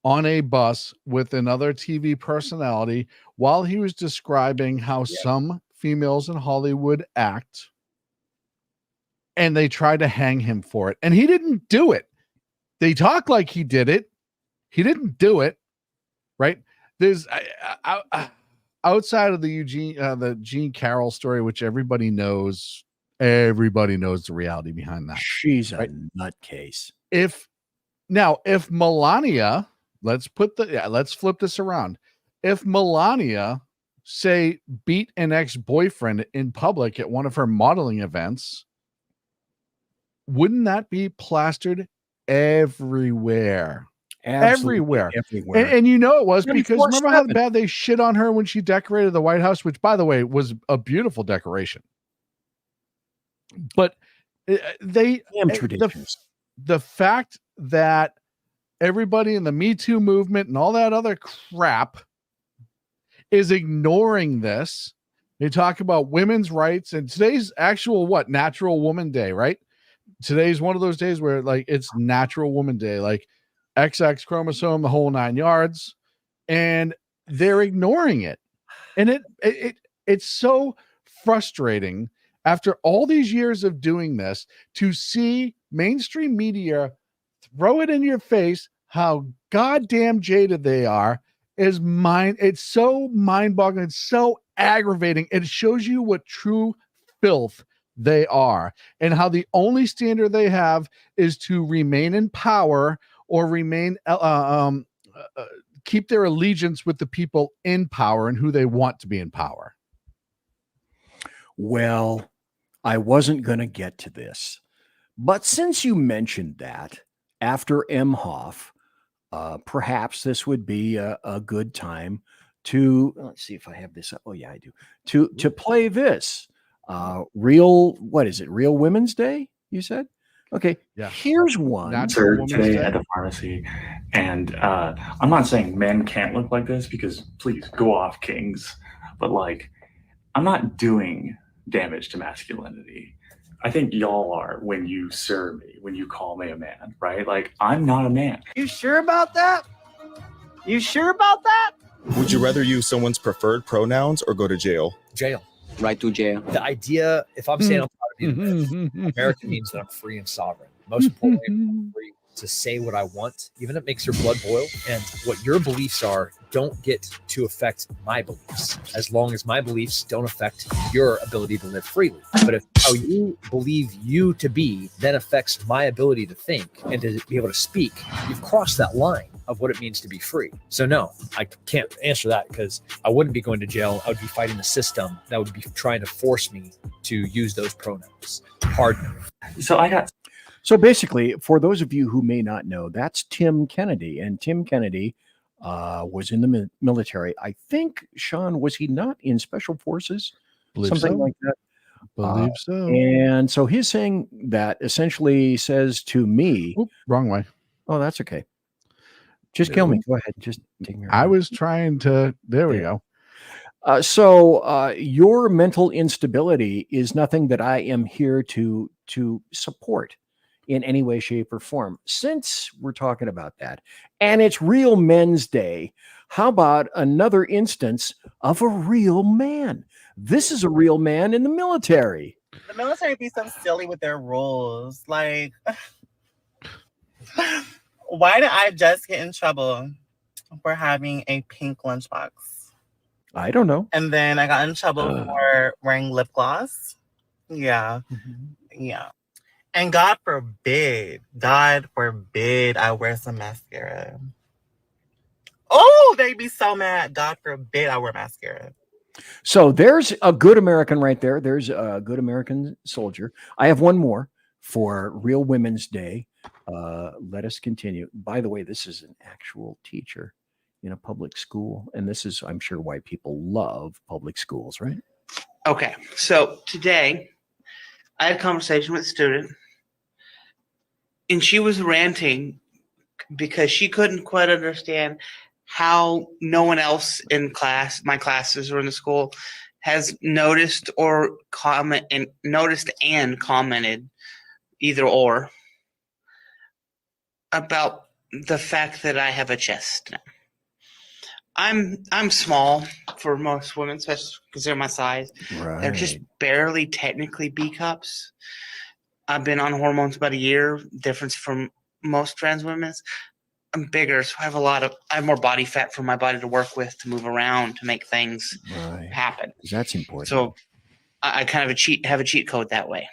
on a bus with another TV personality while he was describing how some females in Hollywood act, and they tried to hang him for it. And he didn't do it. They talk like he did it. He didn't do it. Right. There's outside of the Jean Carroll story, which everybody knows the reality behind that. She's a nutcase. If Melania, let's flip this around. If Melania, say, beat an ex-boyfriend in public at one of her modeling events, wouldn't that be plastered everywhere? Everywhere. And it was because remember how bad they shit on her when she decorated the White House, which, by the way, was a beautiful decoration. But the fact that everybody in the Me Too movement and all that other crap is ignoring this. They talk about women's rights, and today's actual Natural Woman Day, right? Today's one of those days where it's Natural Woman Day, like XX chromosome, the whole 9 yards, and they're ignoring it. And it's so frustrating after all these years of doing this to see mainstream media throw it in your face how goddamn jaded they are. It's so mind-boggling. It's so aggravating. It shows you what true filth they are and how the only standard they have is to remain in power or keep their allegiance with the people in power and who they want to be in power. Well, I wasn't going to get to this, but since you mentioned that, after Emhoff, perhaps this would be a good time to, let's see if I have this. Oh yeah, I do. To play this Real Women's Day, you said? Okay. Yeah. Here's one. Today at the pharmacy. And I'm not saying men can't look like this, because please go off, kings. But I'm not doing damage to masculinity. I think y'all are when you serve me, when you call me a man, right? I'm not a man. You sure about that? You sure about that? Would you rather use someone's preferred pronouns or go to jail? Jail. Right to jail. The idea, if I'm saying I'm proud of you, America means that I'm free and sovereign. Most importantly, I'm free to say what I want, even if it makes your blood boil. And what your beliefs are don't get to affect my beliefs, as long as my beliefs don't affect your ability to live freely. But if how you believe you to be then affects my ability to think and to be able to speak, you've crossed that line of what it means to be free. So no, I can't answer that, because I wouldn't be going to jail. I would be fighting the system that would be trying to force me to use those pronouns. Pardon. So basically, for those of you who may not know, that's Tim Kennedy. And Tim Kennedy was in the military. I think, Sean, was he not in Special Forces? Something like that. Believe so. And so his saying that essentially says to me... Oop, wrong way. Oh, that's okay. Just kill me. Go ahead. Just take me. I was trying to... There we go. So your mental instability is nothing that I am here to support in any way, shape, or form. Since we're talking about that, and it's Real Men's Day, how about another instance of a real man? This is a real man in the military. The military be so silly with their rules. Like, why did I just get in trouble for having a pink lunchbox? I don't know. And then I got in trouble for wearing lip gloss. Yeah. Yeah. And God forbid I wear some mascara. Oh, they be so mad. God forbid I wear mascara. So there's a good American right there. There's a good American soldier. I have one more for Real Women's Day. Let us continue. By the way, this is an actual teacher in a public school. And this is, I'm sure, why people love public schools, right? Okay. So today I had a conversation with a student and she was ranting because she couldn't quite understand how no one else in class, my classes or in the school, has noticed or commented either or about the fact that I have a chest now. I'm small for most women, especially because they're my size. Right. They're just barely technically B cups. I've been on hormones about a year. Difference from most trans women. I'm bigger, so I have more body fat for my body to work with, to move around, to make things happen. That's important. So I kind of have a cheat code that way.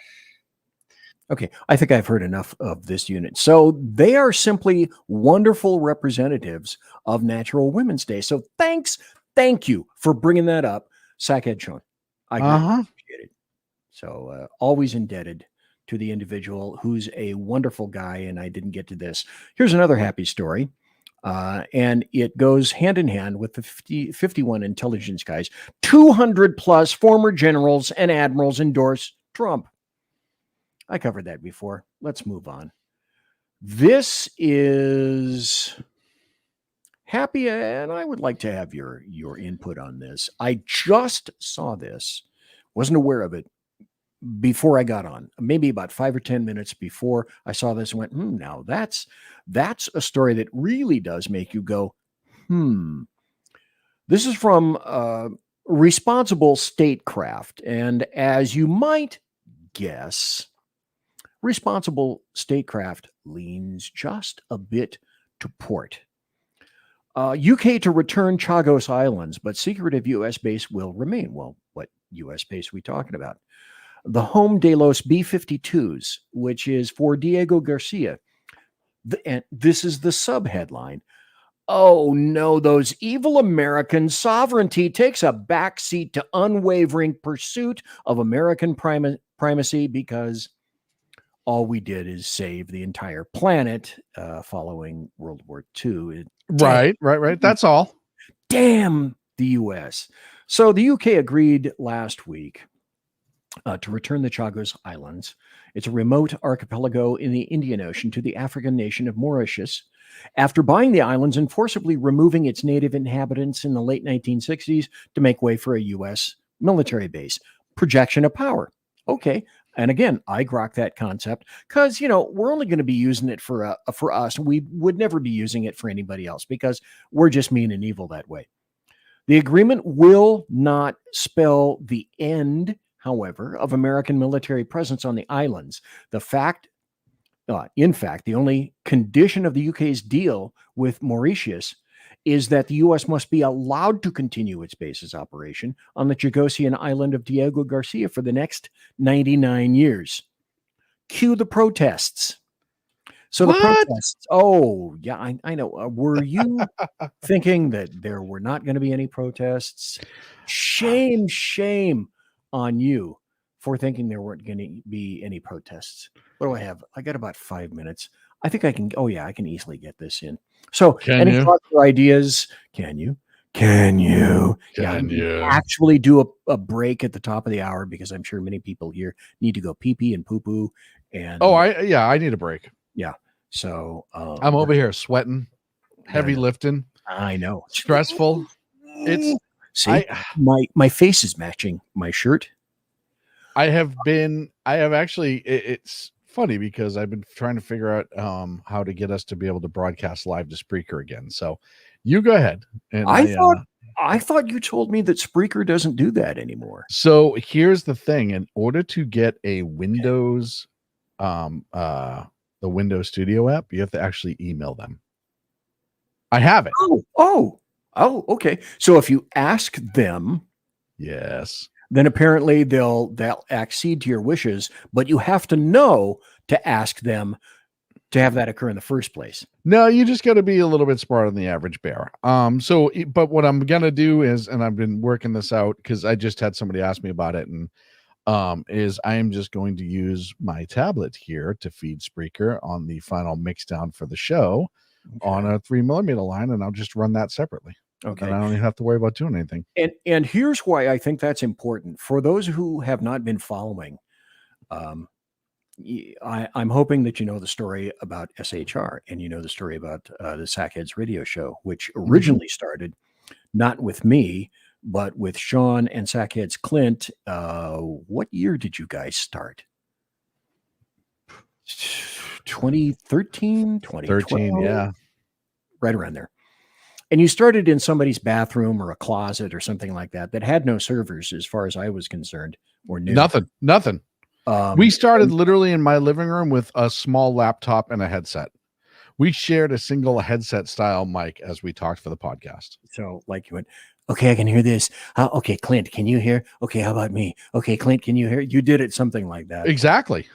Okay, I think I've heard enough of this unit. So they are simply wonderful representatives of Natural Women's Day. So thank you for bringing that up, Sackhead Sean. I appreciate it. So always indebted to the individual who's a wonderful guy, and I didn't get to this. Here's another happy story, and it goes hand in hand with the 51 intelligence guys. 200 plus former generals and admirals endorse Trump. I covered that before. Let's move on. This is happy, and I would like to have your input on this. I just saw this, wasn't aware of it before I got on, maybe about 5 or 10 minutes before I saw this and went, now that's a story that really does make you go, This is from Responsible Statecraft. And as you might guess, Responsible Statecraft leans just a bit to port. UK to return Chagos Islands, but secretive U.S. base will remain. Well, what U.S. base are we talking about? The home de los B-52s, which is for Diego Garcia. And this is the sub-headline. Oh, no, those evil Americans. Sovereignty takes a backseat to unwavering pursuit of American primacy because all we did is save the entire planet following World War II. Right. That's all. Damn the U.S. So the UK agreed last week to return the Chagos Islands. It's a remote archipelago in the Indian Ocean to the African nation of Mauritius. After buying the islands and forcibly removing its native inhabitants in the late 1960s to make way for a U.S. military base. Projection of power. Okay. And again, I grok that concept because, we're only going to be using it for us. We would never be using it for anybody else because we're just mean and evil that way. The agreement will not spell the end, however, of American military presence on the islands. In fact, the only condition of the UK's deal with Mauritius is that the U.S. must be allowed to continue its base's operation on the Chagosian island of Diego Garcia for the next 99 years. Cue the protests. So the protests. Oh, yeah, I know. Were you thinking that there were not going to be any protests? Shame on you for thinking there weren't going to be any protests. What do I have? I got about 5 minutes. I think I can. Oh, yeah, I can easily get this in. So any thoughts or ideas? Can you actually do a break at the top of the hour? Because I'm sure many people here need to go pee-pee and poo-poo. And I need a break. Yeah. So I'm over here sweating, heavy lifting. I know. Stressful. See, my face is matching my shirt. I have actually, it's funny because I've been trying to figure out how to get us to be able to broadcast live to Spreaker again. So you go ahead. And I thought you told me that Spreaker doesn't do that anymore. So here's the thing. In order to get a Windows, the Windows Studio app, you have to actually email them. I have it. Oh, okay. So if you ask them, yes, then apparently they'll accede to your wishes, but you have to know to ask them to have that occur in the first place. No, you just got to be a little bit smarter than the average bear. But what I'm gonna do is, and I've been working this out because I just had somebody ask me about it, and is I am just going to use my tablet here to feed Spreaker on the final mix down for the show on a 3mm line, and I'll just run that separately. Okay. And I don't even have to worry about doing anything. And here's why I think that's important for those who have not been following. I'm hoping that you know the story about SHR and you know the story about the Sackheads radio show, which originally started not with me, but with Sean and Sackheads Clint. What year did you guys start? 2013, 2013, yeah. Right around there. And you started in somebody's bathroom or a closet or something like that had no servers as far as I was concerned, or knew. Nothing. We started literally in my living room with a small laptop and a headset. We shared a single headset style mic as we talked for the podcast. So like you went, okay, I can hear this. Okay, Clint, can you hear? Okay, how about me? Okay, Clint, can you hear? You did it something like that. Exactly.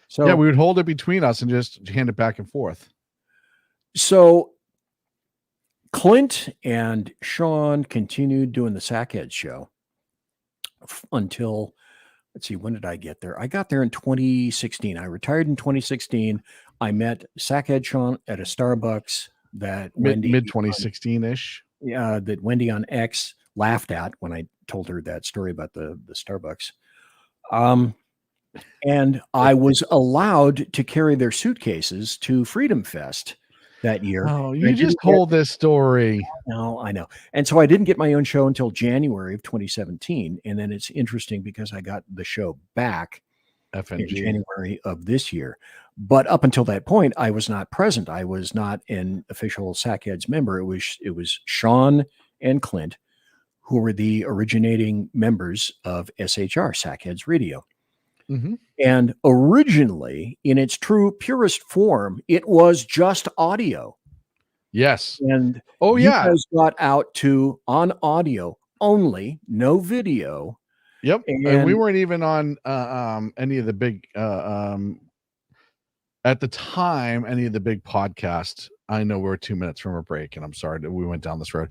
So yeah, we would hold it between us and just hand it back and forth. So Clint and Sean continued doing the Sackhead show until, let's see, when did I get there? I got there in 2016. I retired in 2016. I met Sackhead Sean at a Starbucks that mid 2016-ish. Yeah, that Wendy on X laughed at when I told her that story about the Starbucks. And I was allowed to carry their suitcases to Freedom Fest that year. Oh, you just told this story. No, I know. And so I didn't get my own show until January of 2017. And then it's interesting because I got the show back in January of this year. But up until that point, I was not present. I was not an official Sackheads member. It was Sean and Clint who were the originating members of SHR, Sackheads Radio. Mm-hmm. And originally, in its true purest form, it was just audio. Yes. And you guys got out to on audio only, no video. Yep. And we weren't even on any of the big at the time, any of the big podcasts. I know we're 2 minutes from a break, and I'm sorry that we went down this road.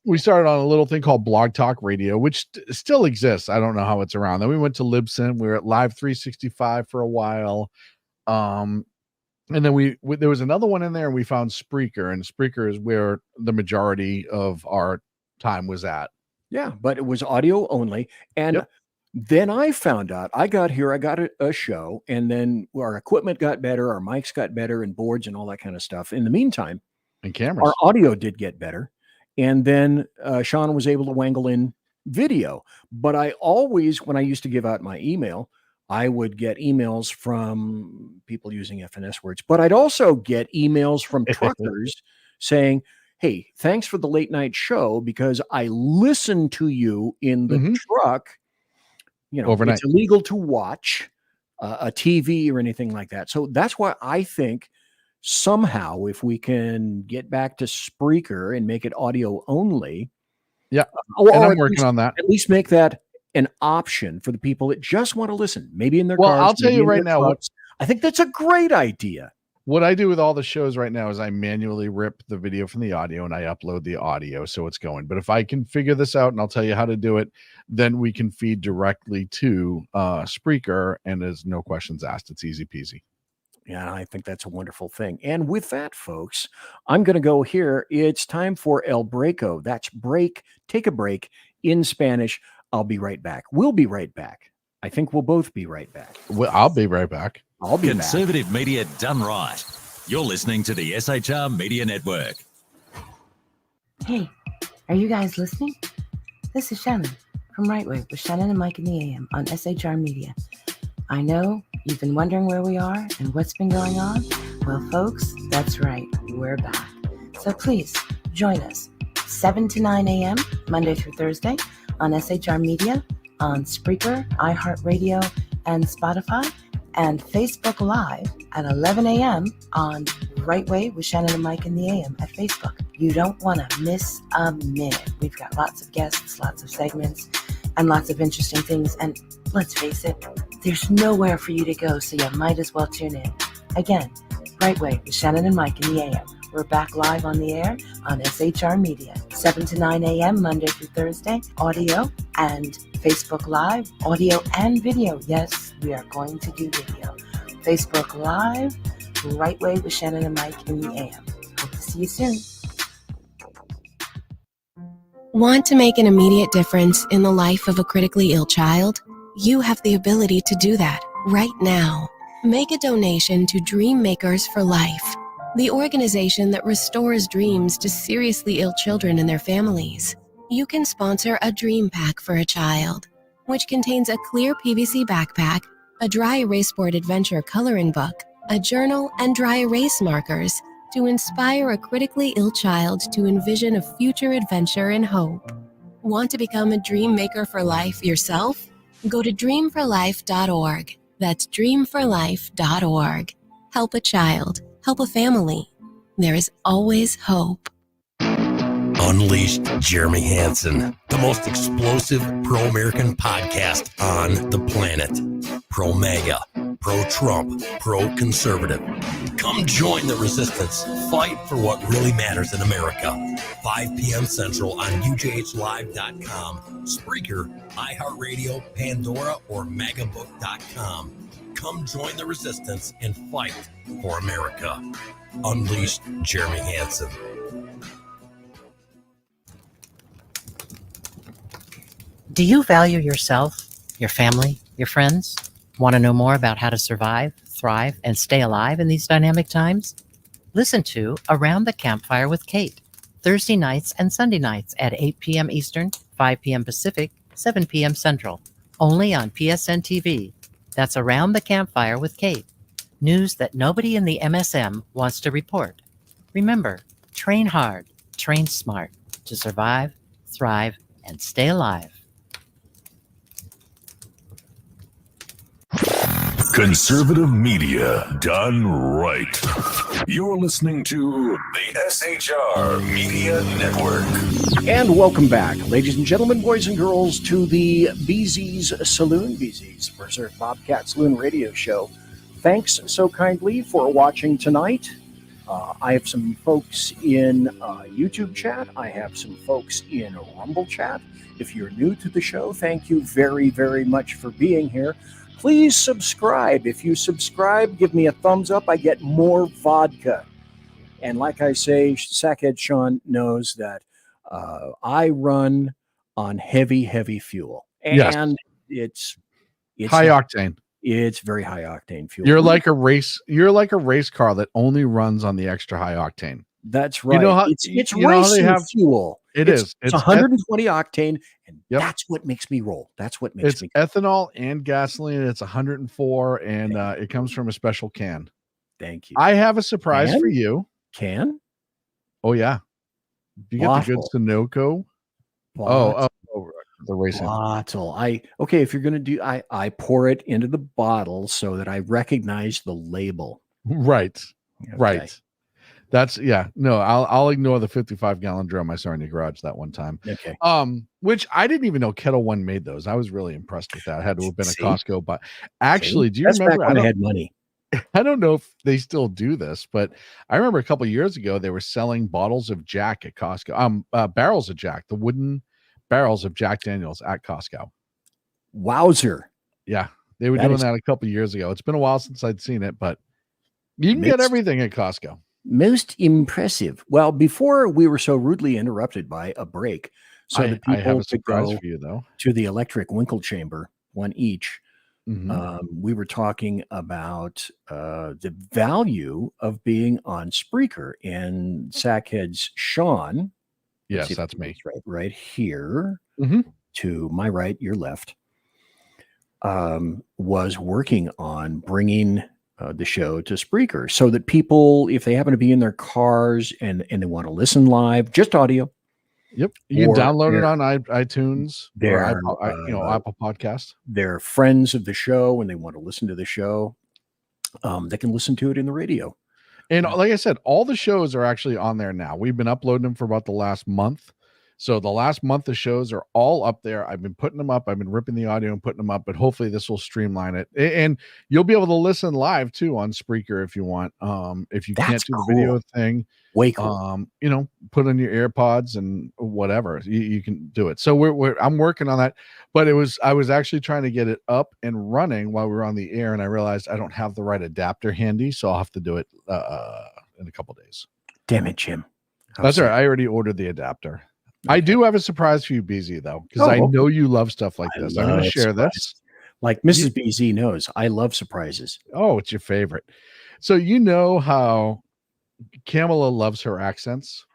We started on a little thing called Blog Talk Radio, which still exists. I don't know how it's around. Then we went to Libsyn. We were at Live 365 for a while. And then there was another one in there, and we found Spreaker, and Spreaker is where the majority of our time was at. Yeah, but it was audio only. And then I found out, I got here, I got a show, and then our equipment got better, our mics got better, and boards and all that kind of stuff. In the meantime, and cameras, our audio did get better. And then Sean was able to wangle in video. But I always, when I used to give out my email, I would get emails from people using FNS words, but I'd also get emails from truckers saying, hey, thanks for the late night show because I listened to you in the truck. You know, overnight. It's illegal to watch a TV or anything like that. So that's why I think somehow if we can get back to Spreaker and make it audio only. Yeah. Or and I'm working on that. At least make that an option for the people that just want to listen, maybe in their cars. Well, I'll tell you right now. I think that's a great idea. What I do with all the shows right now is I manually rip the video from the audio and I upload the audio so it's going. But if I can figure this out and I'll tell you how to do it, then we can feed directly to Spreaker and there's no questions asked. It's easy peasy. Yeah, I think that's a wonderful thing. And with that, folks, I'm going to go here. It's time for El Breako. That's break, take a break in Spanish. I'll be right back. We'll be right back. I think we'll both be right back. Well, I'll be right back. I'll be Conservative media done right. You're listening to the SHR Media Network. Hey, Are you guys listening? This is Shannon from Right Way with Shannon and Mike in the AM on SHR Media. I know you've been wondering where we are and what's been going on. Well, folks, that's right. We're back. So please join us 7 to 9 a.m. Monday through Thursday on SHR Media, on Spreaker, iHeartRadio, and Spotify, and Facebook Live at 11 a.m. on Right Way with Shannon and Mike in the AM at Facebook. You don't want to miss a minute. We've got lots of guests, lots of segments, and lots of interesting things. And let's face it, there's nowhere for you to go, so you might as well tune in. Again, Right Way with Shannon and Mike in the AM. We're back live on the air on SHR Media, 7 to 9 a.m. Monday through Thursday, audio and Facebook Live, audio and video. Yes, we are going to do video. Facebook Live, Right Way with Shannon and Mike in the AM. Hope to see you soon. Want to make an immediate difference in the life of a critically ill child? You have the ability to do that right now. Make a donation to Dream Makers for Life, the organization that restores dreams to seriously ill children and their families. You can sponsor a dream pack for a child, which contains a clear PVC backpack, a dry erase board adventure coloring book, a journal, and dry erase markers to inspire a critically ill child to envision a future adventure and hope. Want to become a dream maker for life yourself? Go to dreamforlife.org. That's dreamforlife.org. Help a child. Help a family. There is always hope. Unleashed Jeremy Hansen, the most explosive pro-American podcast on the planet. Pro-MAGA, pro-Trump, pro-conservative. Come join the resistance. Fight for what really matters in America. 5 p.m. Central on UJHLive.com, Spreaker, iHeartRadio, Pandora, or MAGAbook.com. Come join the resistance and fight for America. Unleashed Jeremy Hansen. Do you value yourself, your family, your friends? Want to know more about how to survive, thrive, and stay alive in these dynamic times? Listen to Around the Campfire with Kate, Thursday nights and Sunday nights at 8 p.m. Eastern, 5 p.m. Pacific, 7 p.m. Central, only on PSN TV. That's Around the Campfire with Kate. News that nobody in the MSM wants to report. Remember, train hard, train smart to survive, thrive, and stay alive. Conservative media done right. You're listening to the SHR Media Network. And welcome back, ladies and gentlemen, boys and girls, to the BZ's Saloon, BZ's Berserk Bobcat Saloon radio show. Thanks so kindly for watching tonight. I have some folks in YouTube chat. I have some folks in Rumble chat. If you're new to the show, thank you very, very much for being here. Please subscribe. If you subscribe, give me a thumbs up. I get more vodka. And like I say, Sackhead Sean knows that I run on heavy, heavy fuel. And it's high octane. It's very high octane fuel. You're like a race car that only runs on the extra high octane. That's right. You know how, it's you know racing fuel. It's 120 octane, and that's what makes me roll. That's what makes me. It's ethanol and gasoline. It's 104, and it comes from a special can. Thank you. I have a surprise for you. Can? Oh yeah. You get the good Sunoco. Oh, the racing bottle. Okay. If you're gonna do, I pour it into the bottle so that I recognize the label. Right. Okay. Right. That's no, I'll ignore the 55-gallon drum I saw in your garage that one time. Okay. Which I didn't even know Kettle One made those. I was really impressed with that. I had to have been a Costco, but actually, do you remember back when I had money? I don't know if they still do this, but I remember a couple of years ago they were selling bottles of Jack at Costco. Barrels of Jack, the wooden barrels of Jack Daniels at Costco. Wowzer. Yeah. They were doing that a couple of years ago. It's been a while since I'd seen it, but you can get everything at Costco. Most impressive. Well, before we were so rudely interrupted by a break, so that people I have a could surprise go for you, though. to the electric winkle chamber, one each. Mhm. We were talking about the value of being on Spreaker, and Sackhead's Sean Yes, that's me. Right here Mhm. to my right, your left, was working on bringing the show to Spreaker so that people, if they happen to be in their cars and they want to listen live, just audio. Yep. You can or download it they're- on iTunes or they're, Apple Podcast. They're friends of the show and they want to listen to the show. They can listen to it in the radio. And like I said, all the shows are actually on there now. We've been uploading them for about the last month. So the last month of shows are all up there. I've been putting them up. I've been ripping the audio and putting them up, but hopefully this will streamline it. And you'll be able to listen live too on Spreaker if you want. If you can't That's do the cool. video thing, Way cool. Put on your AirPods and whatever, you can do it. So I'm working on that, but I was actually trying to get it up and running while we were on the air, and I realized I don't have the right adapter handy, so I'll have to do it in a couple days. Damn it, Jim. That's all right. I already ordered the adapter. I do have a surprise for you, BZ, though, because I know you love stuff like this. I'm going to share this. Like Mrs. BZ knows, I love surprises. Oh, it's your favorite. So you know how Kamala loves her accents?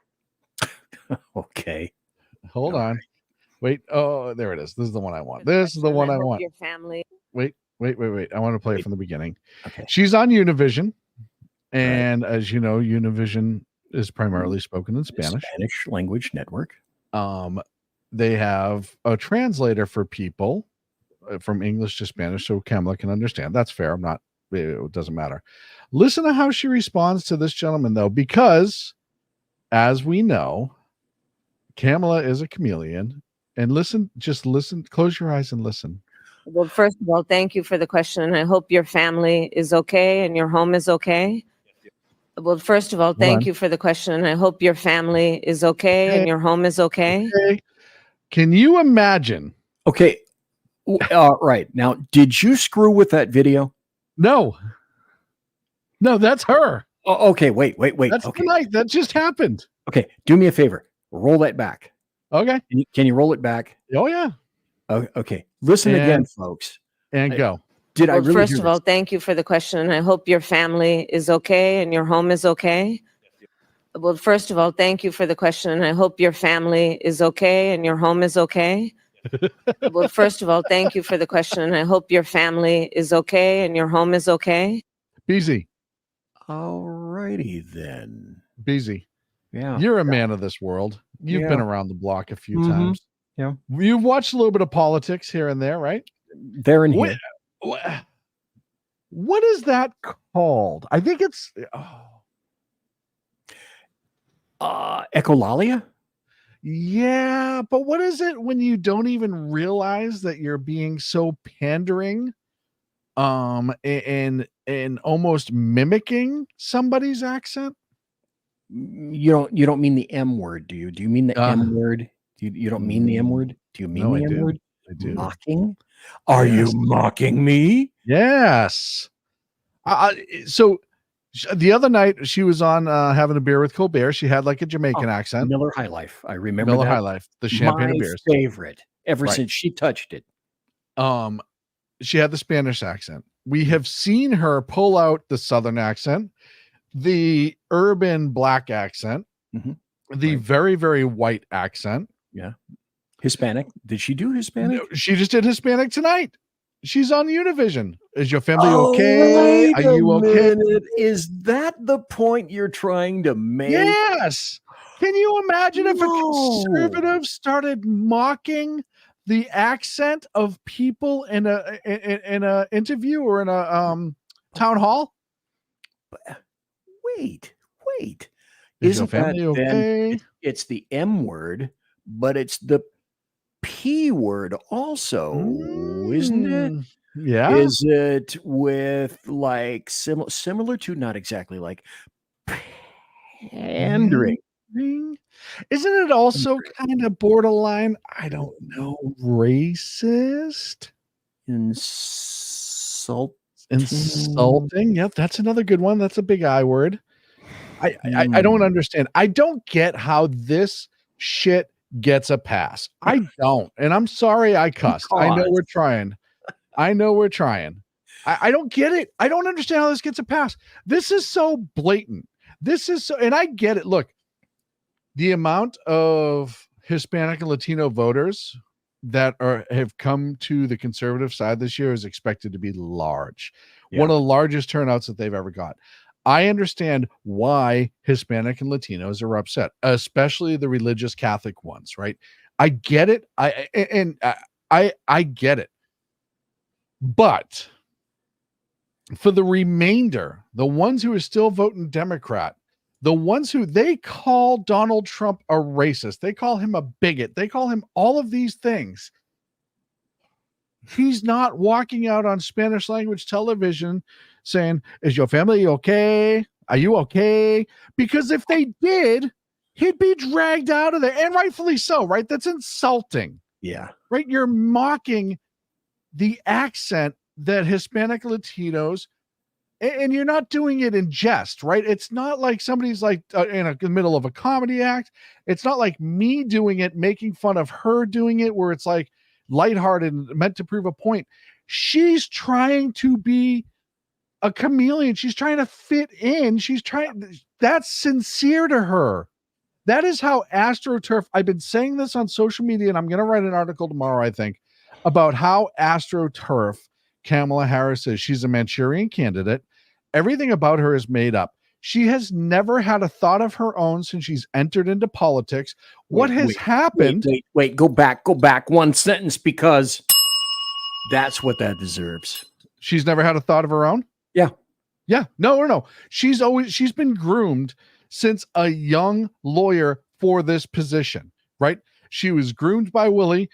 Okay. Hold on. Wait. Oh, there it is. This is the one I want. This is the one I want. Your family. Wait. I want to play it from the beginning. Okay. She's on Univision. And as you know, Univision is primarily spoken in Spanish. Spanish language network. They have a translator for people from English to Spanish so Kamala can understand. That's fair. It doesn't matter. Listen to how she responds to this gentleman, though, because as we know, Kamala is a chameleon. And just listen, close your eyes and listen. Well, first of all, thank you for the question. And I hope your family is okay and your home is okay. Well, first of all, thank you for the question. And I hope your family is okay and your home is okay. Can you imagine? Okay. Right. Now, did you screw with that video? No, that's her. Oh, okay. Wait. That's okay. tonight. That just happened. Okay. Do me a favor. Roll that back. Okay. Can you roll it back? Oh, yeah. Okay. Listen again, folks. And go. Did I really First hear of all, this? thank you for the question. And I hope your family is okay and your home is okay. Well, first of all, thank you for the question. And I hope your family is okay and your home is okay. Well, first of all, thank you for the question. And I hope your family is okay and your home is okay. BZ. All righty then. BZ. Yeah. You're a man of this world. You've been around the block a few times. Yeah. You've watched a little bit of politics here and there, right? There and here. What is that called? I think it's Echolalia? Yeah, but what is it when you don't even realize that you're being so pandering and almost mimicking somebody's accent? You don't mean the M word, do you? Do you mean the M word? You don't mean the M word? Do you mean the M word? I do. Mocking? Are you mocking me? Yes. So the other night she was on having a beer with Colbert. She had like a Jamaican accent. Miller High Life. I remember Miller that. High Life, the champagne My of beers. favorite ever Right. since she touched it. She had the Spanish accent. We have seen her pull out the Southern accent, the urban black accent, the very, very white accent. Yeah. Hispanic. Did she do Hispanic? No, she just did Hispanic tonight. She's on Univision. Is your family okay? Wait Are you a okay? minute. Is that the point you're trying to make? Yes. Can you imagine if a conservative started mocking the accent of people in a interview or in a town hall? Wait. Is your Isn't that family then okay? it's the M word, but it's the P word also, isn't it? Yeah. Is it with like similar to, not exactly like pandering? Isn't it also kind of borderline, I don't know, racist? Insulting. Yep, that's another good one. That's a big I word. I don't understand. I don't get how this shit gets a pass. I don't. And I'm sorry I cussed. I know we're trying. I don't get it. I don't understand how this gets a pass. This is so blatant. This is so, and I get it. Look, the amount of Hispanic and Latino voters that have come to the conservative side this year is expected to be large. Yeah. One of the largest turnouts that they've ever got. I understand why Hispanic and Latinos are upset, especially the religious Catholic ones, right? I get it. I get it. But for the remainder, the ones who are still voting Democrat, the ones who they call Donald Trump a racist, they call him a bigot, they call him all of these things. He's not walking out on Spanish language television saying, "Is your family okay? Are you okay?" Because if they did, he'd be dragged out of there, and rightfully so, right? That's insulting. Yeah. Right? You're mocking the accent that Hispanic Latinos, and you're not doing it in jest, right? It's not like somebody's like in the middle of a comedy act. It's not like me doing it, making fun of her doing it, where it's like lighthearted and meant to prove a point. She's trying to be a chameleon. She's trying to fit in. That's sincere to her. That is how AstroTurf, I've been saying this on social media, and I'm going to write an article tomorrow, I think, about how AstroTurf Kamala Harris is. She's a Manchurian candidate. Everything about her is made up. She has never had a thought of her own since she's entered into politics. What has happened? Wait, go back one sentence, because that's what that deserves. She's never had a thought of her own? Yeah. Yeah. No. She's been groomed since a young lawyer for this position, right? She was groomed by Willie.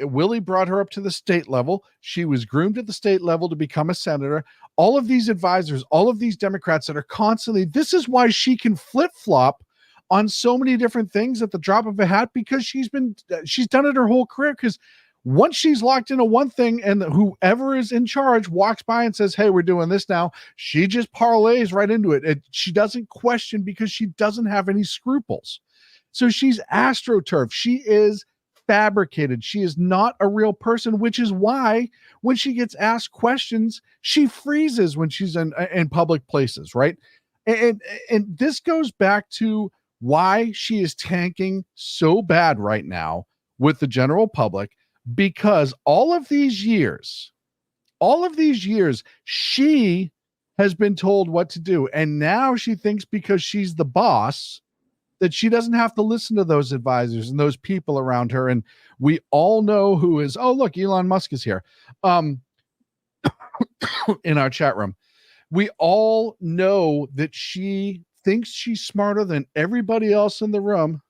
Willie brought her up to the state level. She was groomed at the state level to become a senator. All of these advisors, all of these Democrats that are constantly, this is why she can flip-flop on so many different things at the drop of a hat, because she's done it her whole career. Because once she's locked into one thing and whoever is in charge walks by and says, "Hey, we're doing this now," she just parlays right into it. She doesn't question, because she doesn't have any scruples. So she's AstroTurf. She is fabricated. She is not a real person, which is why when she gets asked questions, she freezes when she's in public places, right? And this goes back to why she is tanking so bad right now with the general public, because all of these years, she has been told what to do. And now she thinks because she's the boss that she doesn't have to listen to those advisors and those people around her. And we all know who is, oh, look, Elon Musk is here in our chat room. We all know that she thinks she's smarter than everybody else in the room.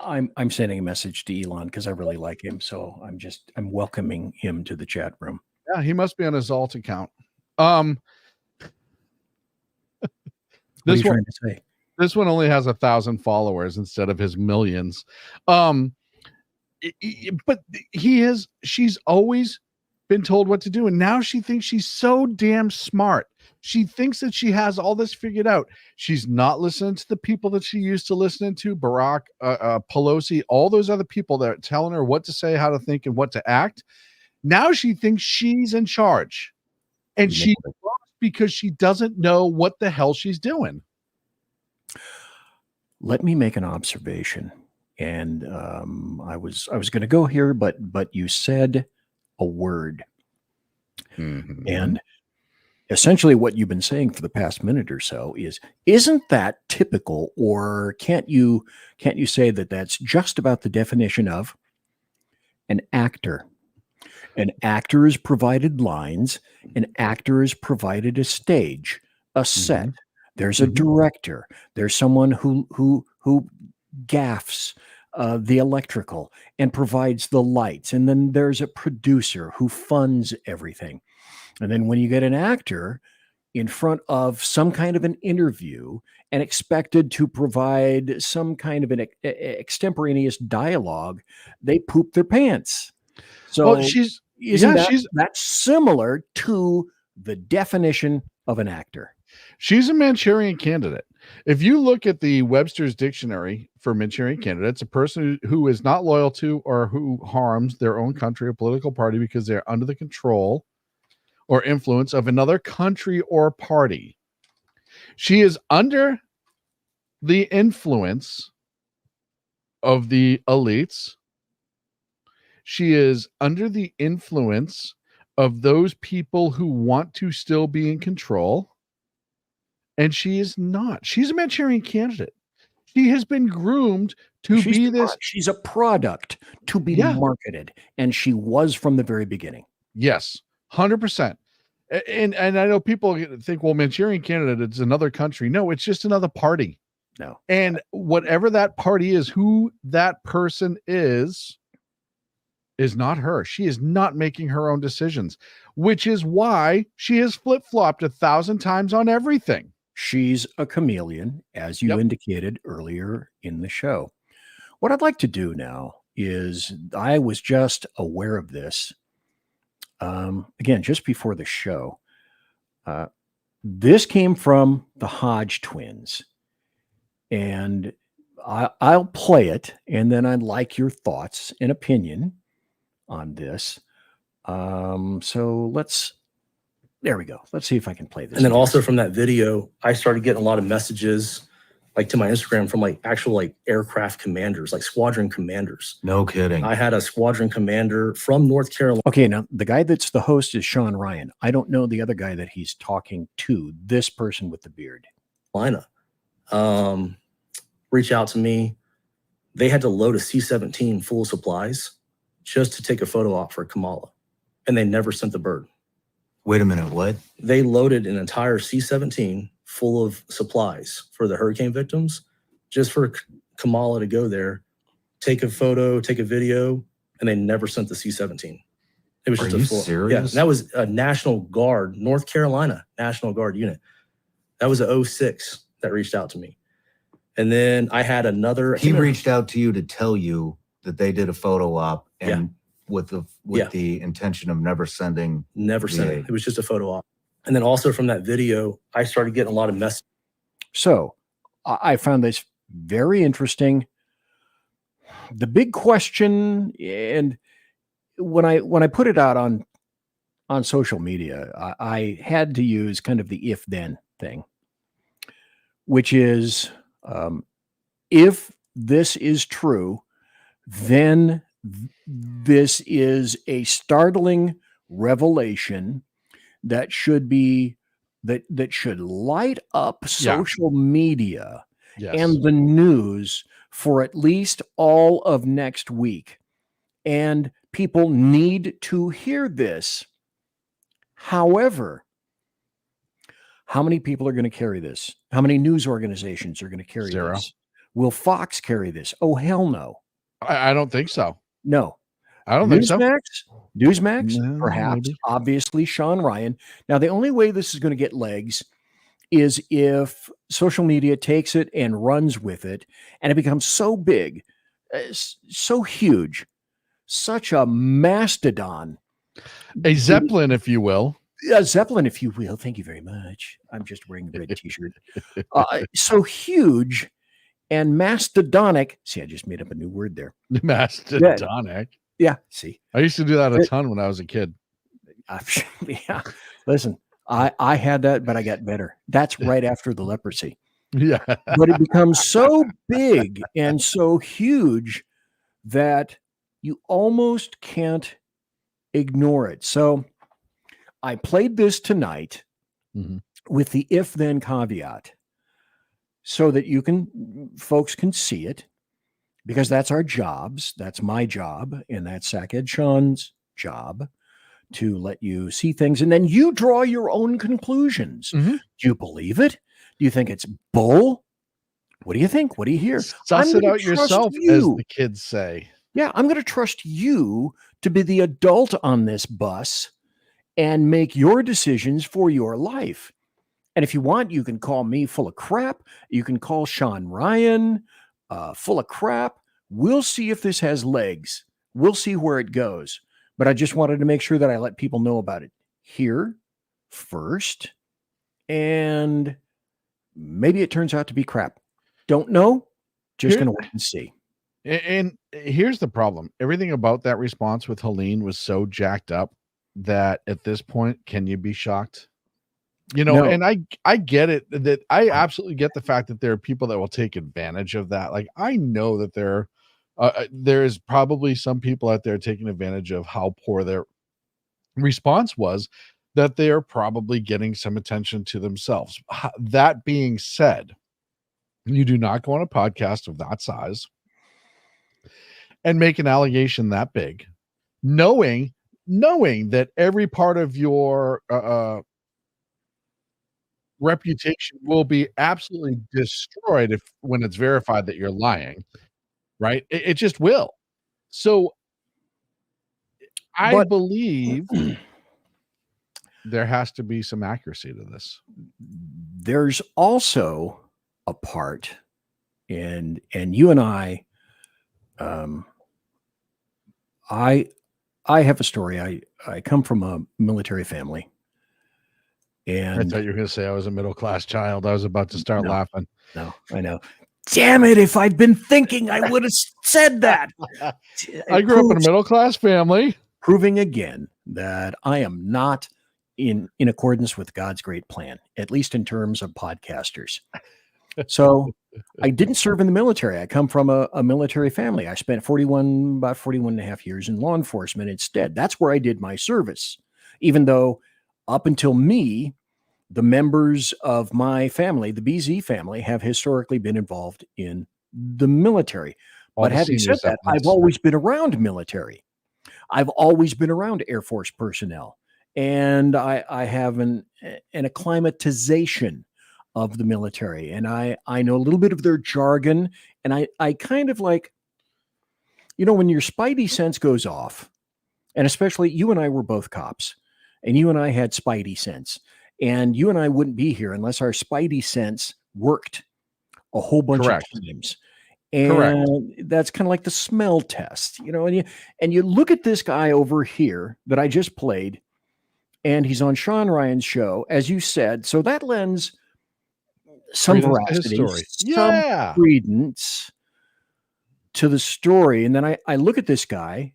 I'm sending a message to Elon because I really like him. So I'm welcoming him to the chat room. Yeah, he must be on his alt account. What are you trying to say? This one only has 1,000 followers instead of his millions. But she's always been told what to do. And now she thinks she's so damn smart. She thinks that she has all this figured out. She's not listening to the people that she used to listen to, Barack, Pelosi, all those other people that are telling her what to say, how to think, and what to act. Now she thinks she's in charge. And she's lost because she doesn't know what the hell she's doing. Let me make an observation, and I was going to go here, but you said a word, and essentially what you've been saying for the past minute or so isn't that typical, or can't you say that that's just about the definition of an actor? An actor is provided lines, an actor is provided a stage, a set. There's a director. There's someone who gaffs the electrical and provides the lights. And then there's a producer who funds everything. And then when you get an actor in front of some kind of an interview and expected to provide some kind of an extemporaneous dialogue, they poop their pants. So that's similar to the definition of an actor. She's a Manchurian candidate. If you look at the Webster's dictionary for Manchurian candidates, a person who is not loyal to or who harms their own country or political party because they're under the control or influence of another country or party. She is under the influence of the elites. She is under the influence of those people who want to still be in control. And she is not. She's a Manchurian candidate. She has been groomed to be this. She's a product to be marketed. And she was from the very beginning. Yes, 100%. And I know people think, well, Manchurian candidate, it's another country. No, it's just another party. No. And whatever that party is, who that person is not her. She is not making her own decisions, which is why she has flip-flopped 1,000 times on everything. She's a chameleon, as you indicated earlier in the show. What I'd like to do now is, I was just aware of this, again, just before the show. This came from the Hodge twins. And I'll play it, and then I'd like your thoughts and opinion on this. So there we go. Let's see if I can play this. And then also from that video, I started getting a lot of messages like to my Instagram from like actual like aircraft commanders, like squadron commanders. No kidding. I had a squadron commander from North Carolina. Okay, now the guy that's the host is Shaun Ryan. I don't know the other guy that he's talking to, this person with the beard. Reach out to me. They had to load a C-17 full of supplies just to take a photo op for Kamala. And they never sent the bird. Wait a minute, what? They loaded an entire C-17 full of supplies for the hurricane victims just for Kamala to go there, take a photo, take a video, and they never sent the C-17. It was just a full. Serious? Yeah, that was a National Guard, North Carolina National Guard unit. That was a 06 that reached out to me. And then I had another. He reached out to you to tell you that they did a photo op and with the intention of never sending. It was just a photo op. And then also from that video, I started getting a lot of messages. So I found this very interesting. The big question, and when I put it out on social media, I had to use kind of the if-then thing, which is, if this is true, then this is a startling revelation that should be that should light up social media and the news for at least all of next week. And people need to hear this. However, how many people are going to carry this? How many news organizations are going to carry this? Will Fox carry this? Oh, hell no. I don't think so. No. I don't think so. Newsmax, No, perhaps, maybe. obviously Shaun Ryan. Now, the only way this is going to get legs is if social media takes it and runs with it, and it becomes so big, so huge, such a mastodon. A Zeppelin, if you will. A Zeppelin, if you will. Thank you very much. I'm just wearing a red t-shirt. So huge and mastodonic. See, I just made up a new word there. Mastodonic. Yeah. See, I used to do that a ton when I was a kid. Yeah. Listen, I had that, but I got better. That's right after the leprosy. Yeah. But it becomes so big and so huge that you almost can't ignore it. So I played this tonight with the if-then caveat so that folks can see it, because that's our jobs. That's my job, and that's Sackhead Sean's job, to let you see things, and then you draw your own conclusions. Do you believe it? Do you think it's bull? What do you think? What do you hear? Suss it out yourself, as the kids say. Yeah, I'm going to trust you to be the adult on this bus and make your decisions for your life. And if you want, you can call me full of crap. You can call Shaun Ryan full of crap. We'll see if this has legs. We'll see where it goes. But I just wanted to make sure that I let people know about it here first. And maybe it turns out to be crap. Don't know. Just going to wait and see. And here's the problem. Everything about that response with Helene was so jacked up that at this point, can you be shocked? No. And I get it, that I absolutely get the fact that there are people that will take advantage of that. Like, I know that there is probably some people out there taking advantage of how poor their response was, that they are probably getting some attention to themselves. That being said, you do not go on a podcast of that size and make an allegation that big, knowing that every part of your reputation will be absolutely destroyed when it's verified that you're lying, right? It just will. So I believe there has to be some accuracy to this. There's also a part, and you and I have a story. I come from a military family. And I thought you were going to say I was a middle-class child. I was about to start laughing. No, I know. Damn it. If I'd been thinking, I would have said that. I grew up in a middle-class family. Proving again that I am not in accordance with God's great plan, at least in terms of podcasters. So I didn't serve in the military. I come from a military family. I spent about 41 and a half years in law enforcement instead. That's where I did my service, even though up until me, the members of my family, the BZ family, have historically been involved in the military. But having said that, I've always been around military. I've always been around Air Force personnel. And I have an acclimatization of the military. And I know a little bit of their jargon. And I kind of like, when your spidey sense goes off, and especially you and I were both cops, and you and I had spidey sense. And you and I wouldn't be here unless our spidey sense worked a whole bunch of times. And that's kind of like the smell test, and you look at this guy over here that I just played, and he's on Sean Ryan's show, as you said. So that lends some veracity, some credence to the story. And then I look at this guy,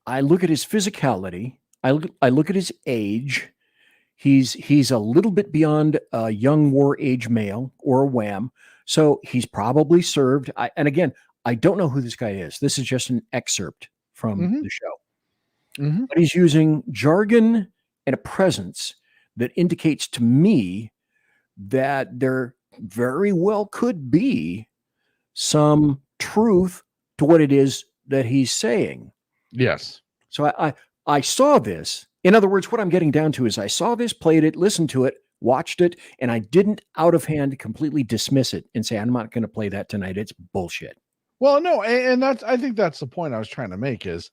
I look at his physicality, I look at his age. He's a little bit beyond a young war age male or a wham. So he's probably served. And again, I don't know who this guy is. This is just an excerpt from the show. But he's using jargon and a presence that indicates to me that there very well could be some truth to what it is that he's saying. Yes. So I saw this. In other words, what I'm getting down to is I saw this, played it, listened to it, watched it, and I didn't out of hand completely dismiss it and say, I'm not going to play that tonight. It's bullshit. Well, no, and I think that's the point I was trying to make, is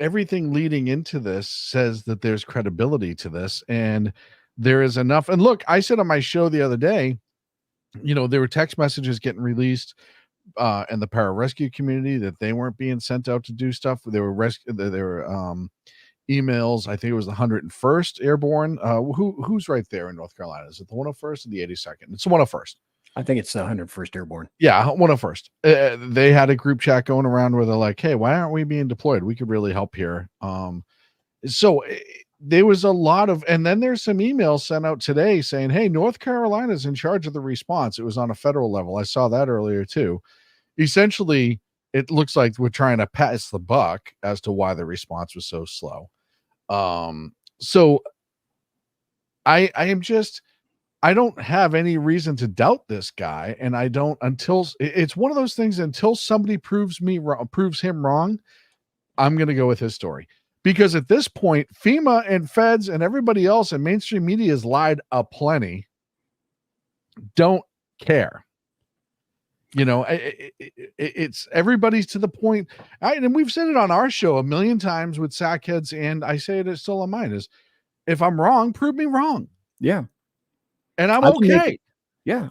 everything leading into this says that there's credibility to this, and there is enough. And look, I said on my show the other day, there were text messages getting released in the pararescue community that they weren't being sent out to do stuff. There were emails. I think it was the 101st Airborne. Who's right there in North Carolina? Is it the 101st or the 82nd? It's the 101st. I think it's the 101st Airborne. Yeah, 101st. They had a group chat going around where they're like, hey, why aren't we being deployed? We could really help here. So there was a lot of, and then there's some emails sent out today saying, hey, North Carolina's in charge of the response. It was on a federal level. I saw that earlier too. Essentially, it looks like we're trying to pass the buck as to why the response was so slow. So I don't have any reason to doubt this guy. And I don't, until it's one of those things, until somebody proves him wrong, I'm going to go with his story, because at this point, FEMA and feds and everybody else and mainstream media has lied aplenty. Don't care. It's everybody's to the point. And we've said it on our show a million times with sackheads, and I say it still on mine, is if I'm wrong, prove me wrong. Yeah. And I'm okay.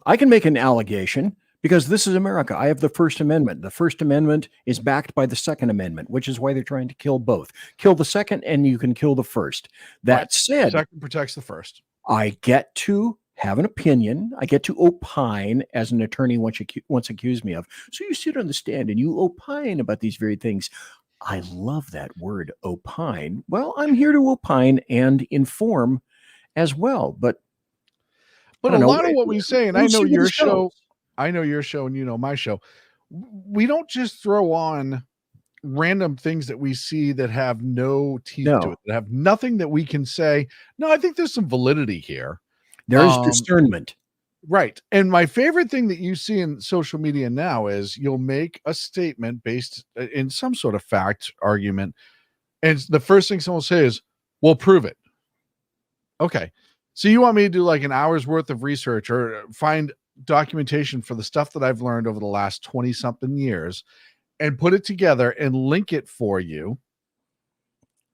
I can make an allegation because this is America. I have the First Amendment. The First Amendment is backed by the Second Amendment, which is why they're trying to kill both. Kill the second and you can kill the first. That said, second protects the first. I get to have an opinion. I get to opine, as an attorney once accused me of. So you sit on the stand and you opine about these very things. I love that word, opine. Well, I'm here to opine and inform as well. But a lot of what we say, and I we'll know see where your this goes. show, and you know my show. We don't just throw on random things that we see that have no teeth to No. it, that have nothing that we can say, no, I think there's some validity here. There is discernment. Right. And my favorite thing that you see in social media now is you'll make a statement based in some sort of fact argument. And the first thing someone will say is, well, prove it. Okay. So you want me to do like an hour's worth of research or find documentation for the stuff that I've learned over the last 20 something years and put it together and link it for you?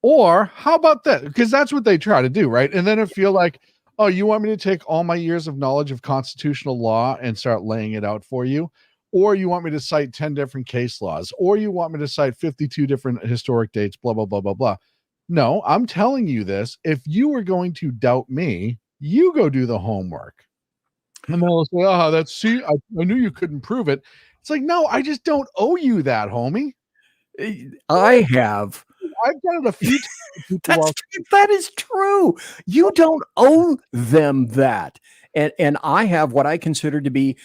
Or how about that? Because that's what they try to do, right? And then it feel like, oh, you want me to take all my years of knowledge of constitutional law and start laying it out for you? Or you want me to cite 10 different case laws? Or you want me to cite 52 different historic dates, blah, blah, blah, blah, blah. No, I'm telling you this. If you were going to doubt me, you go do the homework. And they'll say, oh, I knew you couldn't prove it. It's like, no, I just don't owe you that, homie. I've done it a few times. That is true. You don't owe them that. And I have what I consider to be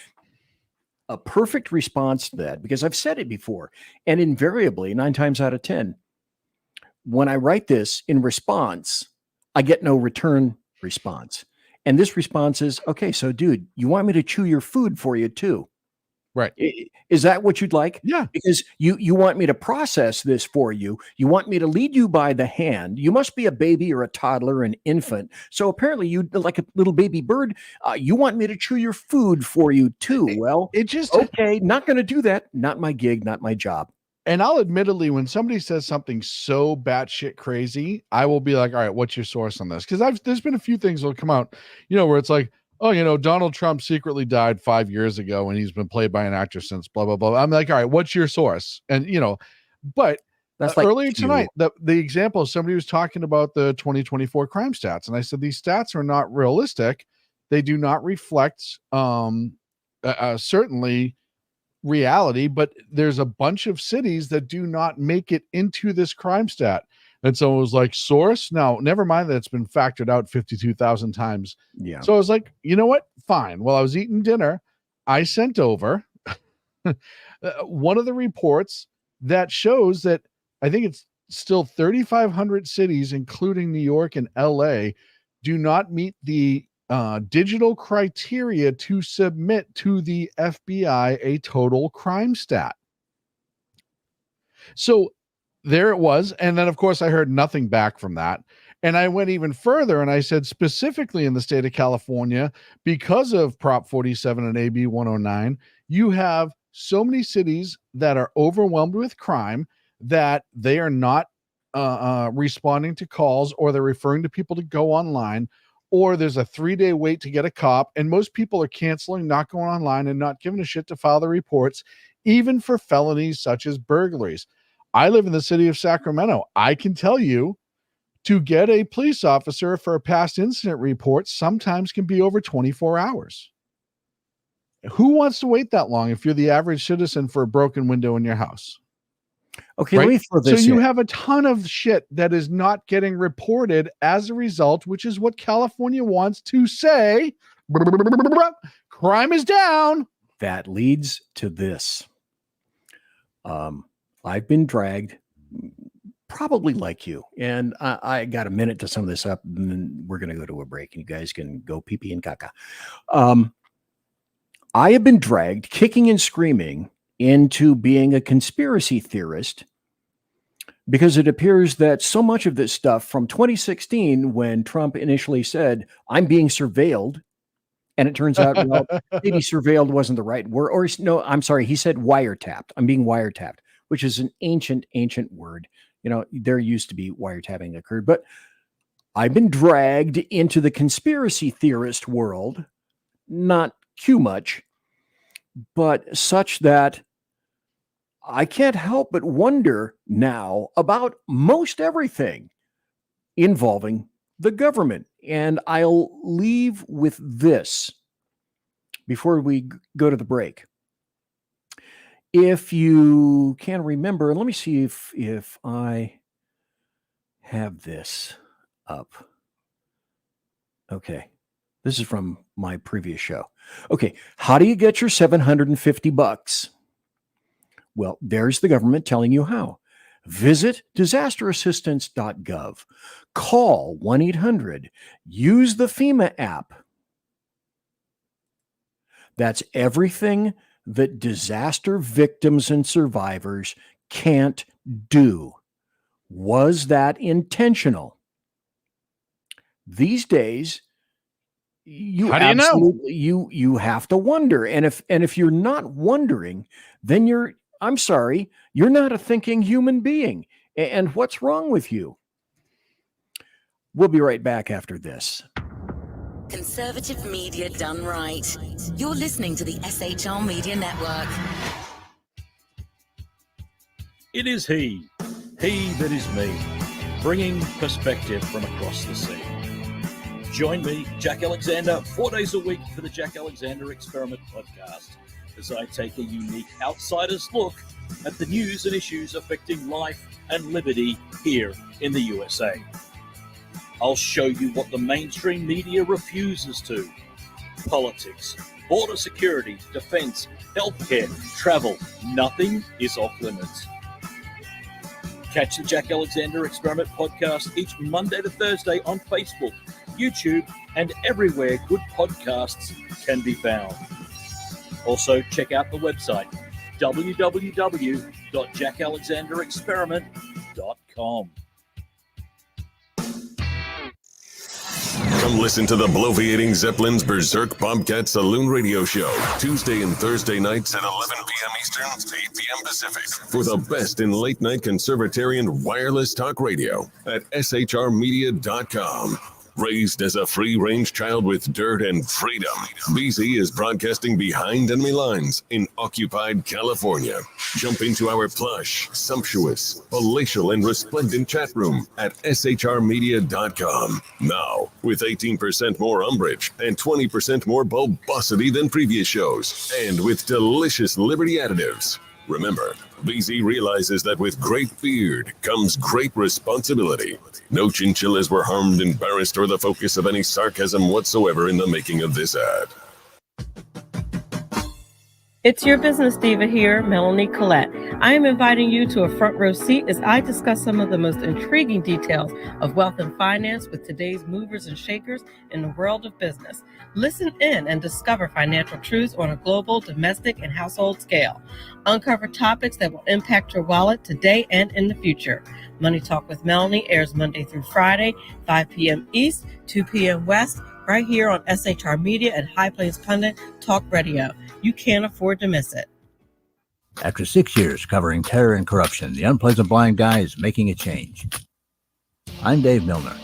a perfect response to that, because I've said it before. And invariably, 9 times out of 10, when I write this in response, I get no return response. And this response is, okay, so dude, you want me to chew your food for you too? Right. Is that what you'd like? Yeah. Because you want me to process this for you. You want me to lead you by the hand. You must be a baby or a toddler or an infant. So apparently you, like a little baby bird, you want me to chew your food for you too. Well, it just, okay, not going to do that. Not my gig, not my job. And I'll admittedly, when somebody says something so batshit crazy, I will be like, all right, what's your source on this? Because there's been a few things that'll come out, where it's like, oh, Donald Trump secretly died 5 years ago and he's been played by an actor since blah, blah, blah. I'm like, all right, what's your source? And, but that's like earlier tonight, the example, somebody was talking about the 2024 crime stats. And I said, these stats are not realistic. They do not reflect certainly reality, but there's a bunch of cities that do not make it into this crime stat. And so it was like, source? Now, never mind that it's been factored out 52,000 times. Yeah. So I was like, you know what? Fine. While I was eating dinner, I sent over one of the reports that shows that I think it's still 3,500 cities, including New York and LA, do not meet the digital criteria to submit to the FBI a total crime stat. So there it was. And then, of course, I heard nothing back from that. And I went even further and I said, specifically in the state of California, because of Prop 47 and AB 109, you have so many cities that are overwhelmed with crime that they are not responding to calls, or they're referring to people to go online, or there's a 3-day wait to get a cop. And most people are canceling, not going online, and not giving a shit to file the reports, even for felonies such as burglaries. I live in the city of Sacramento. I can tell you, to get a police officer for a past incident report sometimes can be over 24 hours. Who wants to wait that long if you're the average citizen for a broken window in your house? Okay, right? let me throw this So you in. have a ton of shit that is not getting reported as a result, which is what California wants to say. Crime is down. That leads to this. I've been dragged, probably like you, and I got a minute to sum this up, and then we're going to go to a break, and you guys can go pee-pee and caca. I have been dragged kicking and screaming into being a conspiracy theorist, because it appears that so much of this stuff from 2016, when Trump initially said, I'm being surveilled, and it turns out, well, maybe surveilled wasn't the right word, or no, I'm sorry, he said wiretapped. I'm being wiretapped, which is an ancient word. There used to be wiretapping occurred, but I've been dragged into the conspiracy theorist world, not too much, but such that I can't help but wonder now about most everything involving the government. And I'll leave with this before we go to the break. If you can remember, and let me see if I have this up. Okay. This is from my previous show. Okay. How do you get your $750? Well, there's the government telling you how. Visit disasterassistance.gov. Call 1-800. Use the FEMA app. That's everything that disaster victims and survivors can't do. Was that intentional? These days, How do you know? you have to wonder. And if you're not wondering, then I'm sorry, you're not a thinking human being. And what's wrong with you? We'll be right back after this. Conservative media done right. You're listening to the SHR Media Network. It is he that is me, bringing perspective from across the sea. Join me, Jack Alexander, 4 days a week for the Jack Alexander Experiment podcast, as I take a unique outsider's look at the news and issues affecting life and liberty here in the USA. I'll show you what the mainstream media refuses to. Politics, border security, defense, healthcare, travel, nothing is off limits. Catch the Jack Alexander Experiment podcast each Monday to Thursday on Facebook, YouTube, and everywhere good podcasts can be found. Also, check out the website, www.jackalexanderexperiment.com. Come listen to the Bloviating Zeppelin's Berserk Bobcat Saloon Radio Show, Tuesday and Thursday nights at 11 p.m. Eastern, 8 p.m. Pacific, for the best in late-night conservatarian wireless talk radio at shrmedia.com. Raised as a free-range child with dirt and freedom, BZ is broadcasting behind enemy lines in occupied California. Jump into our plush, sumptuous, palatial, and resplendent chat room at shrmedia.com. Now, with 18% more umbrage and 20% more bulbosity than previous shows, and with delicious Liberty additives. Remember, BZ realizes that with great beard comes great responsibility. No chinchillas were harmed, embarrassed, or the focus of any sarcasm whatsoever in the making of this ad. It's your business diva here, Melanie Collette. I am inviting you to a front row seat as I discuss some of the most intriguing details of wealth and finance with today's movers and shakers in the world of business. Listen in and discover financial truths on a global, domestic, and household scale. Uncover topics that will impact your wallet today and in the future. Money Talk with Melanie airs Monday through Friday, 5 p.m. East, 2 p.m. West, right here on SHR Media and High Plains Pundit Talk Radio. You can't afford to miss it. After 6 years covering terror and corruption, the Unpleasant Blind Guy is making a change. I'm Dave Milner.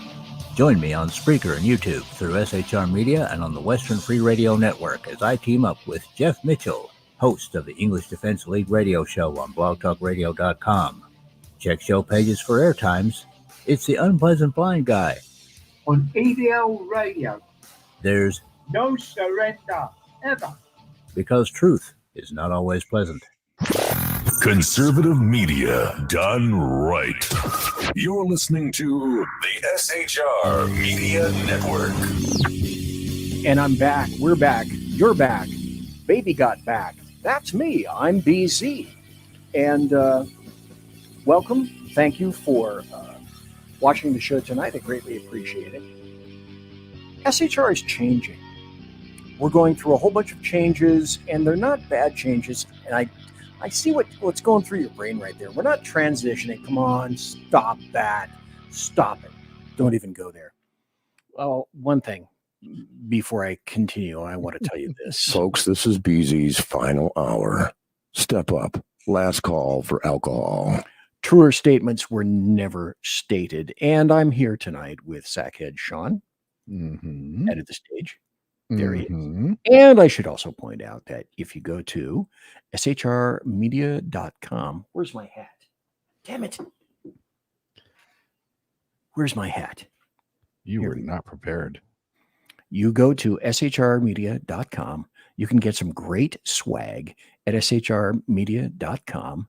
Join me on Spreaker and YouTube through SHR Media and on the Western Free Radio Network as I team up with Jeff Mitchell, host of the English Defense League radio show on blogtalkradio.com. Check show pages for airtimes. It's the Unpleasant Blind Guy. On ADL Radio. There's no surrender, ever. Because truth is not always pleasant. Conservative media done right. You're listening to the SHR Media Network. And I'm back. We're back. You're back. Baby got back. That's me. I'm BZ. And welcome. Thank you for watching the show tonight. I greatly appreciate it. SHR is changing. We're going through a whole bunch of changes, and they're not bad changes. And I see what's going through your brain right there. We're not transitioning. Come on, stop that. Stop it. Don't even go there. Well, one thing before I continue, I want to tell you this. Folks, this is BZ's final hour. Step up. Last call for alcohol. Truer statements were never stated. And I'm here tonight with Sackhead Sean, head of the stage. There he is. And I should also point out that if you go to shrmedia.com, where's my hat? Damn it. Where's my hat? You were not prepared. You go to shrmedia.com. You can get some great swag at shrmedia.com.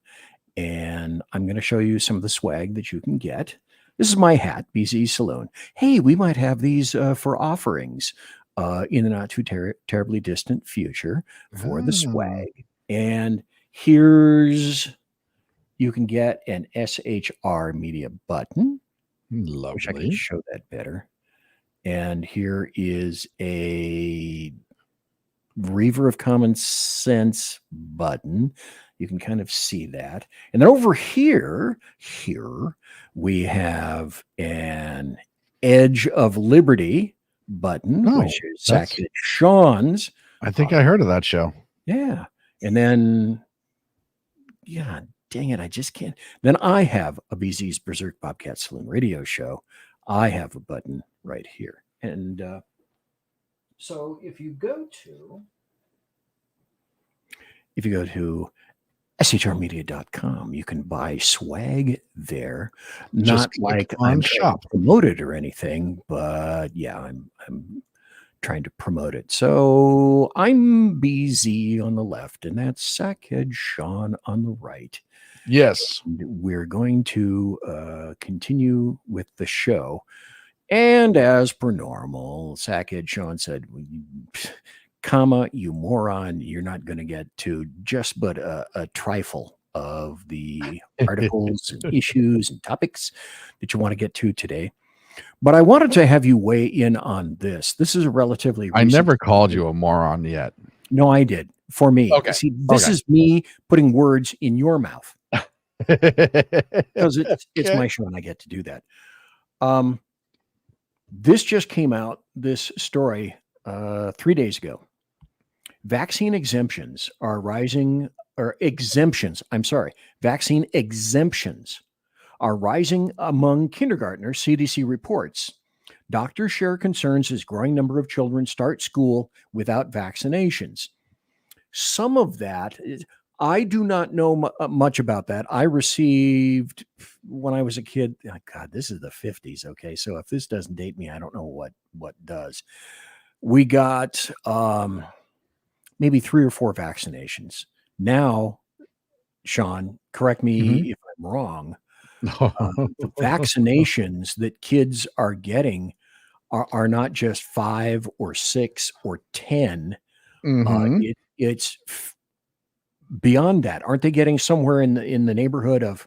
And I'm going to show you some of the swag that you can get. This is my hat, BZ Saloon. Hey, we might have these for offerings in the not too terribly distant future for the swag. And here's, you can get an SHR Media button. Lovely. Wish I could show that better. And here is a Reaver of Common Sense button. You can kind of see that. And then over here we have an Edge of Liberty button, which is Sackhead Sean's. I think I heard of that show. Yeah. And then, yeah, dang it, I just can't. Then I have a BZ's Berserk Bobcat Saloon radio show. I have a button right here. And so if you go to shrmedia.com, you can buy swag there. Not like I'm shop promoted or anything, but yeah, I'm trying to promote it. So I'm BZ on the left, and that's Sackhead Sean on the right. Yes. And we're going to continue with the show. And as per normal, Sackhead Sean said, comma, you moron, you're not going to get to just but a trifle of the articles and issues and topics that you want to get to today. But I wanted to have you weigh in on this. This is a relatively I never called you a moron yet. No, I did. For me. Okay. See, this is me putting words in your mouth. Because it's my show and I get to do that. This just came out, this story, 3 days ago. Vaccine exemptions are rising, or exemptions, I'm sorry. Vaccine exemptions are rising among kindergartners, CDC reports. Doctors share concerns as growing number of children start school without vaccinations. Some of that is, I do not know much about that. I received, when I was a kid, oh God, this is the 50s. Okay. So if this doesn't date me, I don't know what does. We got maybe 3 or 4 vaccinations. Now, Sean, correct me if I'm wrong. The vaccinations that kids are getting are not just 5 or 6 or 10. It's beyond that. Aren't they getting somewhere in the neighborhood of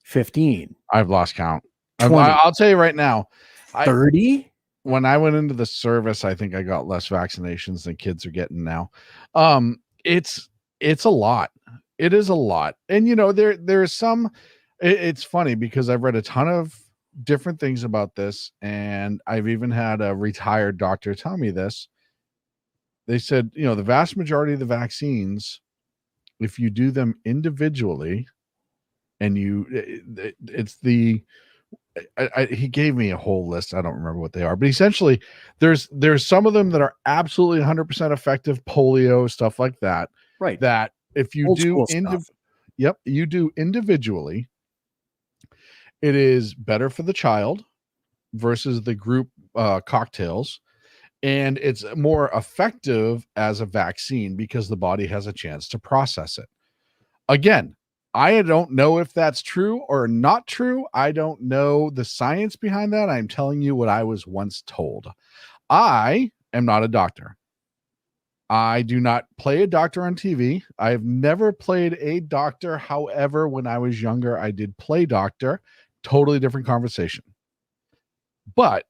15? I've lost count. 20. I'll tell you right now, 30. When I went into the service, I think I got less vaccinations than kids are getting now. It's a lot. It is a lot. And you know, there's some, it's funny because I've read a ton of different things about this, and I've even had a retired doctor tell me this. They said, you know, the vast majority of the vaccines, if you do them individually, and he gave me a whole list. I don't remember what they are, but essentially there's some of them that are absolutely 100% effective, polio, stuff like that. Right. That if you do you do individually, it is better for the child versus the group cocktails. And it's more effective as a vaccine because the body has a chance to process it. Again, I don't know if that's true or not true. I don't know the science behind that. I'm telling you what I was once told. I am not a doctor. I do not play a doctor on TV. I've never played a doctor. However, when I was younger, I did play doctor. Totally different conversation. But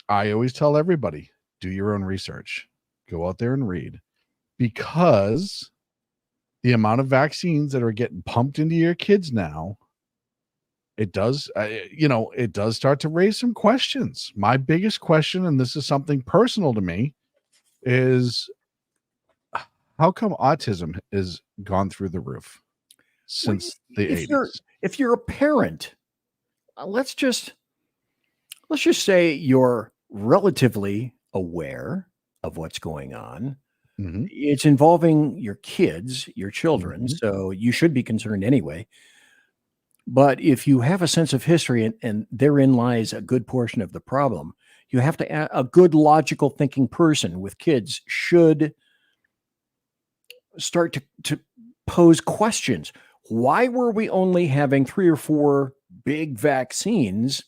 I always tell everybody, do your own research. Go out there and read. Because the amount of vaccines that are getting pumped into your kids now, it does start to raise some questions. My biggest question, and this is something personal to me, is how come autism has gone through the roof since the 80s? If you're a parent, let's just say you're relatively aware of what's going on. It's involving your kids, your children, so you should be concerned anyway. But if you have a sense of history, and therein lies a good portion of the problem, you have to a good logical thinking person with kids should start to pose questions. Why were we only having 3 or 4 big vaccines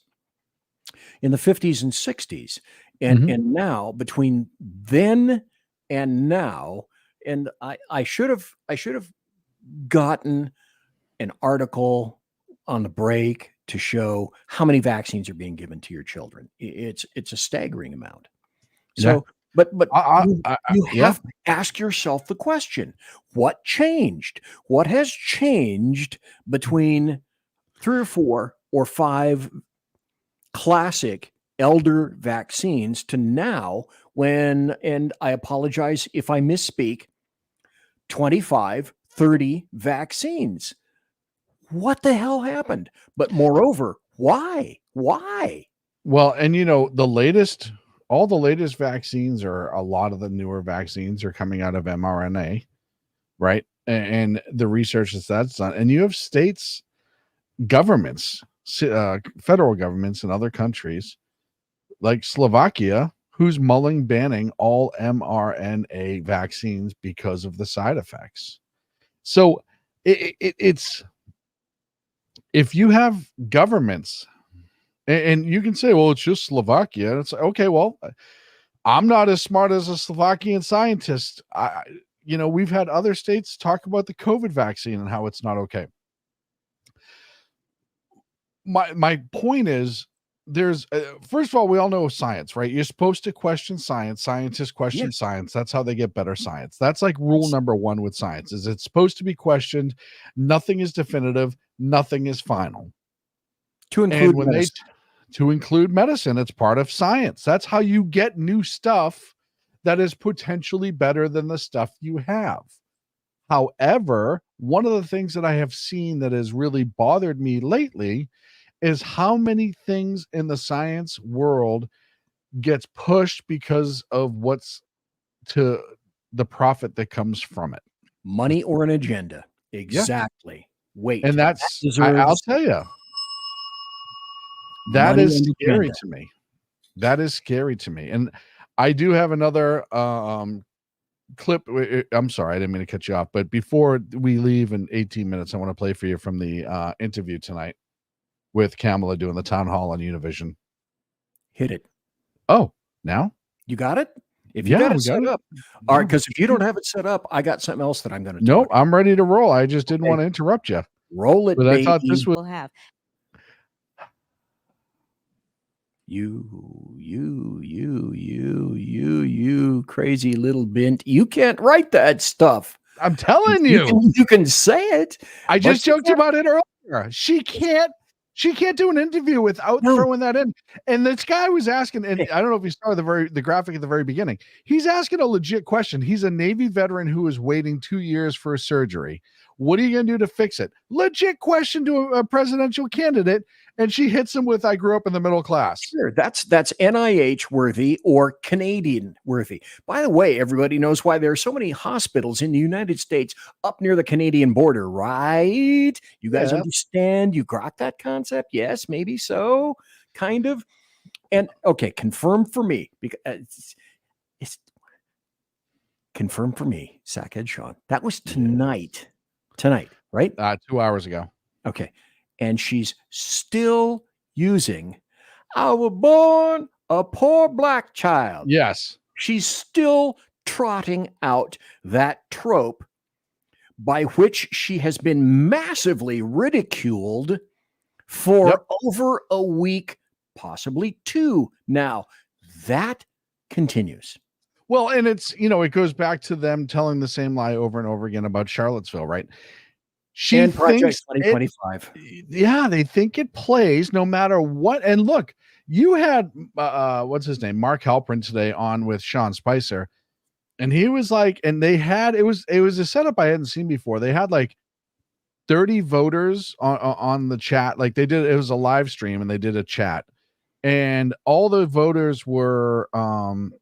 in the 50s and 60s. And now, between then and now, and I should have gotten an article on the break to show how many vaccines are being given to your children. It's a staggering amount. So, but you have to ask yourself the question: what changed? What has changed between 3 or 4 or 5 classic elder vaccines to now, when, and I apologize if I misspeak, 25, 30 vaccines? What the hell happened? But moreover, why? Well, and all the latest vaccines, or a lot of the newer vaccines, are coming out of mRNA, right? And the research that's done, and you have states, governments, federal governments in other countries like Slovakia, who's mulling banning all mRNA vaccines because of the side effects. So it's, if you have governments, and you can say, well, it's just Slovakia. It's like, okay, well, I'm not as smart as a Slovakian scientist. We've had other states talk about the COVID vaccine and how it's not okay. My point is, there's first of all, we all know science, right? You're supposed to question science. Scientists question science. That's how they get better science. That's like rule number 1 with science, is it's supposed to be questioned. Nothing is definitive. Nothing is final. To include medicine, it's part of science. That's how you get new stuff that is potentially better than the stuff you have. However, one of the things that I have seen that has really bothered me lately is how many things in the science world gets pushed because of what's to the profit that comes from it. Money or an agenda. Exactly. Yeah. Wait. And I'll tell you, that is scary to me. That is scary to me. And I do have another clip. I'm sorry, I didn't mean to cut you off, but before we leave in 18 minutes, I want to play for you from the interview tonight with Kamala doing the town hall on Univision. Hit it. Oh, now? You got it? If you got it set up. All right, because if you don't have it set up, I got something else that I'm going to do. No, I'm ready to roll. I just didn't want to interrupt you. Roll it, but baby. I thought this was... You crazy little bint. You can't write that stuff. I'm telling you. You can say it. I just joked about it earlier. She can't do an interview without throwing that in. And this guy was asking, and I don't know if you saw the graphic at the very beginning. He's asking a legit question. He's a Navy veteran who is waiting 2 years for a surgery. What are you going to do to fix it? Legit question to a presidential candidate. And she hits him with, I grew up in the middle class. Sure, that's NIH worthy or Canadian worthy. By the way, everybody knows why there are so many hospitals in the United States up near the Canadian border, right? You guys understand? You got that concept? Yes, maybe so, kind of. And okay, confirm for me, because it's confirm for me, Sackhead Sean. That was tonight, right? 2 hours ago. Okay. And she's still using, I was born a poor black child. Yes. She's still trotting out that trope by which she has been massively ridiculed for over a week, possibly 2 now. That continues. Well, and it's, it goes back to them telling the same lie over and over again about Charlottesville, right? She and Project thinks 2025. They think it plays no matter what. And look, you had what's his name, Mark Halperin today on with Sean Spicer, and he was like, and they had it was a setup I hadn't seen before. They had like 30 voters on the chat. Like it was a live stream, and they did a chat, and all the voters were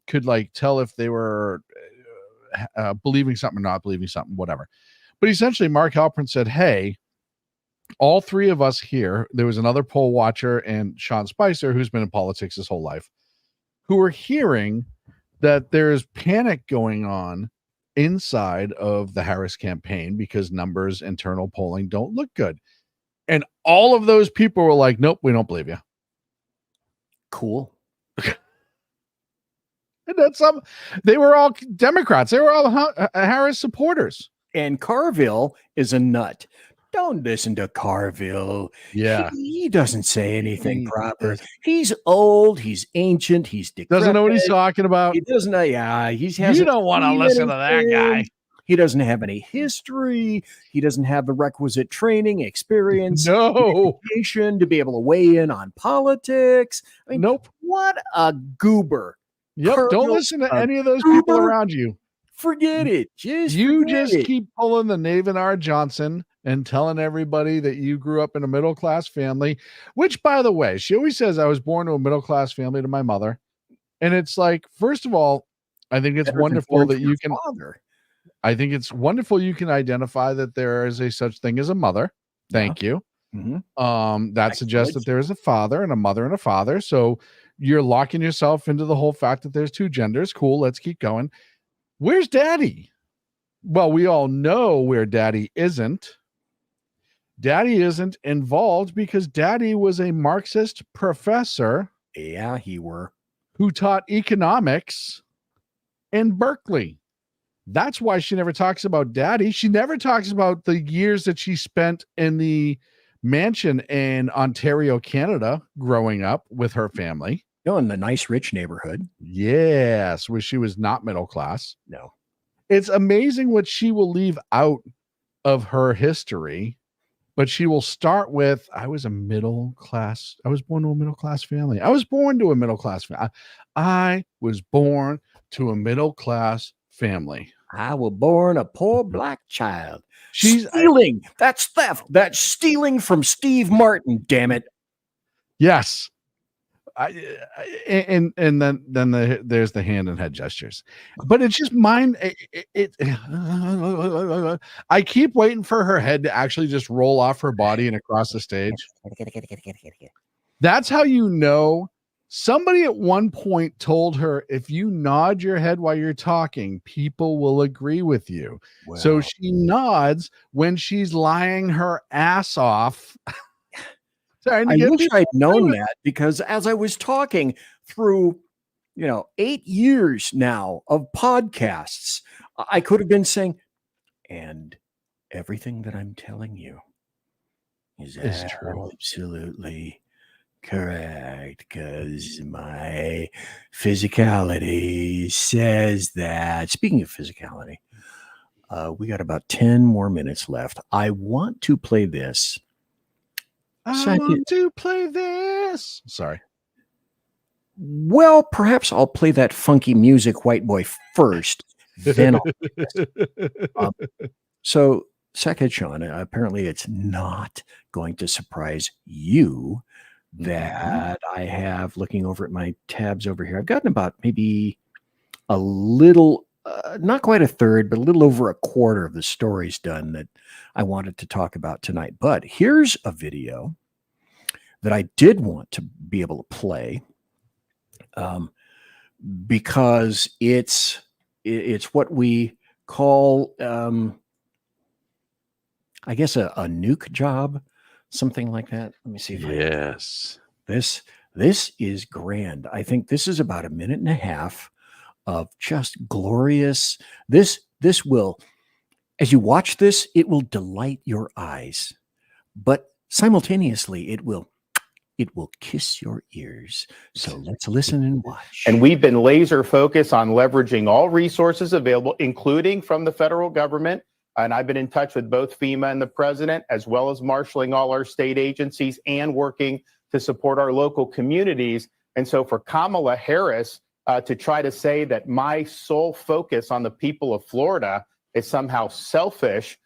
could like tell if they were believing something or not believing something, whatever. But essentially, Mark Halperin said, hey, all 3 of us here, there was another poll watcher and Sean Spicer, who's been in politics his whole life, who are hearing that there's panic going on inside of the Harris campaign because numbers, internal polling don't look good. And all of those people were like, nope, we don't believe you. Cool. And that's they were all Democrats. They were all Harris supporters. And Carville is a nut. Don't listen to Carville. Yeah. He doesn't say anything proper. He's old. He's ancient. He's decrepit. Doesn't know what he's talking about. He doesn't know. Yeah. You don't want to listen to that guy. He doesn't have any history. He doesn't have the requisite training, experience, education to be able to weigh in on politics. I mean, nope. What a goober. Yep. Don't Carville's listen to a any of those people goober. around you. Forget it. Just keep pulling the Navin R. Johnson and telling everybody that you grew up in a middle-class family, which, by the way, she always says I was born to a middle-class family to my mother. And it's like, first of all, I think it's wonderful that you can I think it's wonderful you can identify that there is a such thing as a mother. Thank you. That suggests that there is a father and a mother and a father. So you're locking yourself into the whole fact that there's two genders. Cool. Let's keep going. Where's daddy? Well, we all know where daddy isn't. Daddy isn't involved because daddy was a Marxist professor. Yeah, he were. Who taught economics in Berkeley. That's why she never talks about daddy. She never talks about the years that she spent in the mansion in Ontario, Canada, growing up with her family. No, in the nice, rich neighborhood. Yes, where she was not middle class. No. It's amazing what she will leave out of her history, but she will start with, I was born to a middle class family. I was born to a middle class family. I was born to a middle class family. I was born a poor black child. She's stealing. That's theft. That's stealing from Steve Martin, damn it. Yes. And then there's the hand and head gestures, but it's just mine. I keep waiting for her head to actually just roll off her body and across the stage. That's how you know. Somebody at one point told her, if you nod your head while you're talking, people will agree with you. Wow. So she nods when she's lying her ass off. I wish I'd known that, because as I was talking through, 8 years now of podcasts, I could have been saying, and everything that I'm telling you is true. Absolutely correct, because my physicality says that. Speaking of physicality, we got about 10 more minutes left. I want to play this. Want to play this. Sorry. Well, perhaps I'll play that funky music, white boy, first. Then I'll so, Sackhead Sean, apparently it's not going to surprise you that I have, looking over at my tabs over here, I've gotten about maybe a little, not quite a third, but a little over a quarter of the stories done that I wanted to talk about tonight. But here's a video that I did want to be able to play, because it's what we call, I guess, a nuke job, something like that. Let me see if this is grand. I think this is about 1.5 minutes of just glorious. This will, as you watch this, it will delight your eyes, but simultaneously it will kiss your ears. So let's listen and watch. And we've been laser focused on leveraging all resources available, including from the federal government. And I've been in touch with both FEMA and the president, as well as marshaling all our state agencies and working to support our local communities. And so for Kamala Harris to try to say that my sole focus on the people of Florida is somehow selfish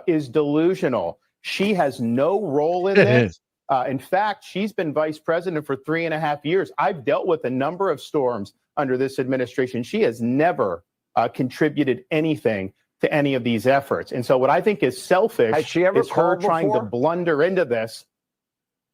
is delusional. She has no role in this. In fact, she's been vice president for 3.5 years. I've dealt with a number of storms under this administration. She has never contributed anything to any of these efforts. And so what I think is selfish is her trying to blunder into this.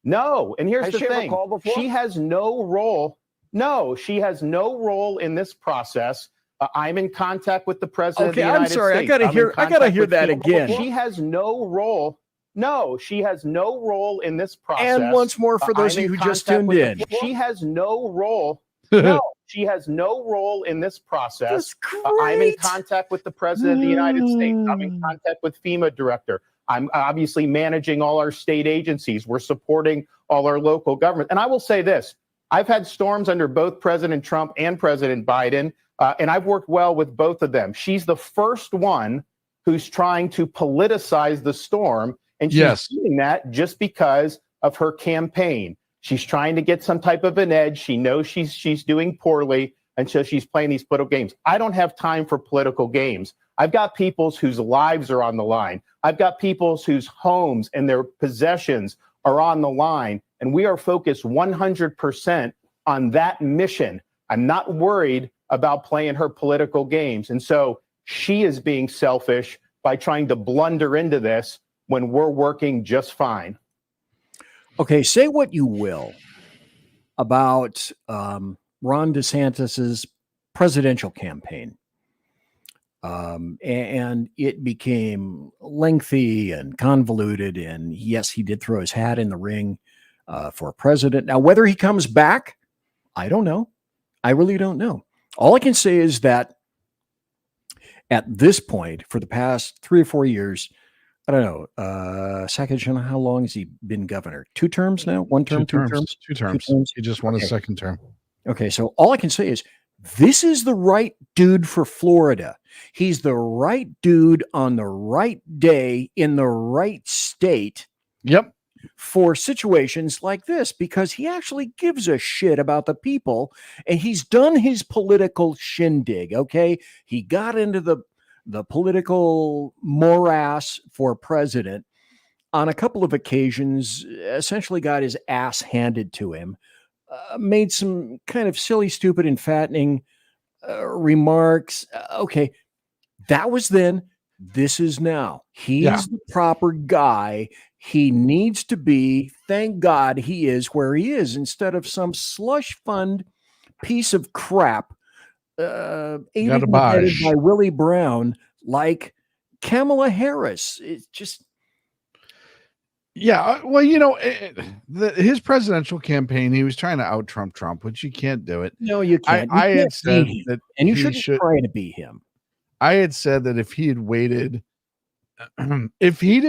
No. And here's the thing. She has no role. No, she has no role in this process. I'm in contact with the president of the United States. I gotta hear that again. She has no role. No, she has no role in this process. And once more, for those of you who just tuned in, she has no role. No, she has no role in this process. I'm in contact with the President of the United States. I'm in contact with FEMA director. I'm obviously managing all our state agencies. We're supporting all our local government. And I will say this, I've had storms under both President Trump and President Biden, and I've worked well with both of them. She's the first one who's trying to politicize the storm, and she's doing that just because of her campaign. She's trying to get some type of an edge. She knows she's doing poorly, and so she's playing these political games. I don't have time for political games. I've got people whose lives are on the line. I've got people whose homes and their possessions are on the line, and we are focused 100% on that mission. I'm not worried about playing her political games. And so she is being selfish by trying to blunder into this when we're working just fine. Okay, say what you will about Ron DeSantis's presidential campaign. And it became lengthy and convoluted. And yes, he did throw his hat in the ring for president. Now, whether he comes back, I don't know. I really don't know. All I can say is that at this point, for the past 3 or 4 years, I don't know, Saakashvili, how long has he been governor? 2 terms now? 1 term, 2 terms? 2 terms. He just won his second term. Okay, so all I can say is this is the right dude for Florida. He's the right dude on the right day in the right state. Yep. For situations like this, because he actually gives a shit about the people, and he's done his political shindig. Okay, he got into the political morass for president on a couple of occasions, essentially got his ass handed to him, made some kind of silly, stupid, and fattening remarks. Okay, that was then. This is now. He's the proper guy. He needs to be. Thank God he is where he is, instead of some slush fund piece of crap aided and abetted by Willie Brown like Kamala Harris. It's just. Yeah, well, you know, his presidential campaign, he was trying to out-Trump Trump, which you can't do it. No, you can't. I had said that, and you shouldn't try to be him. I had said that if he had waited, if he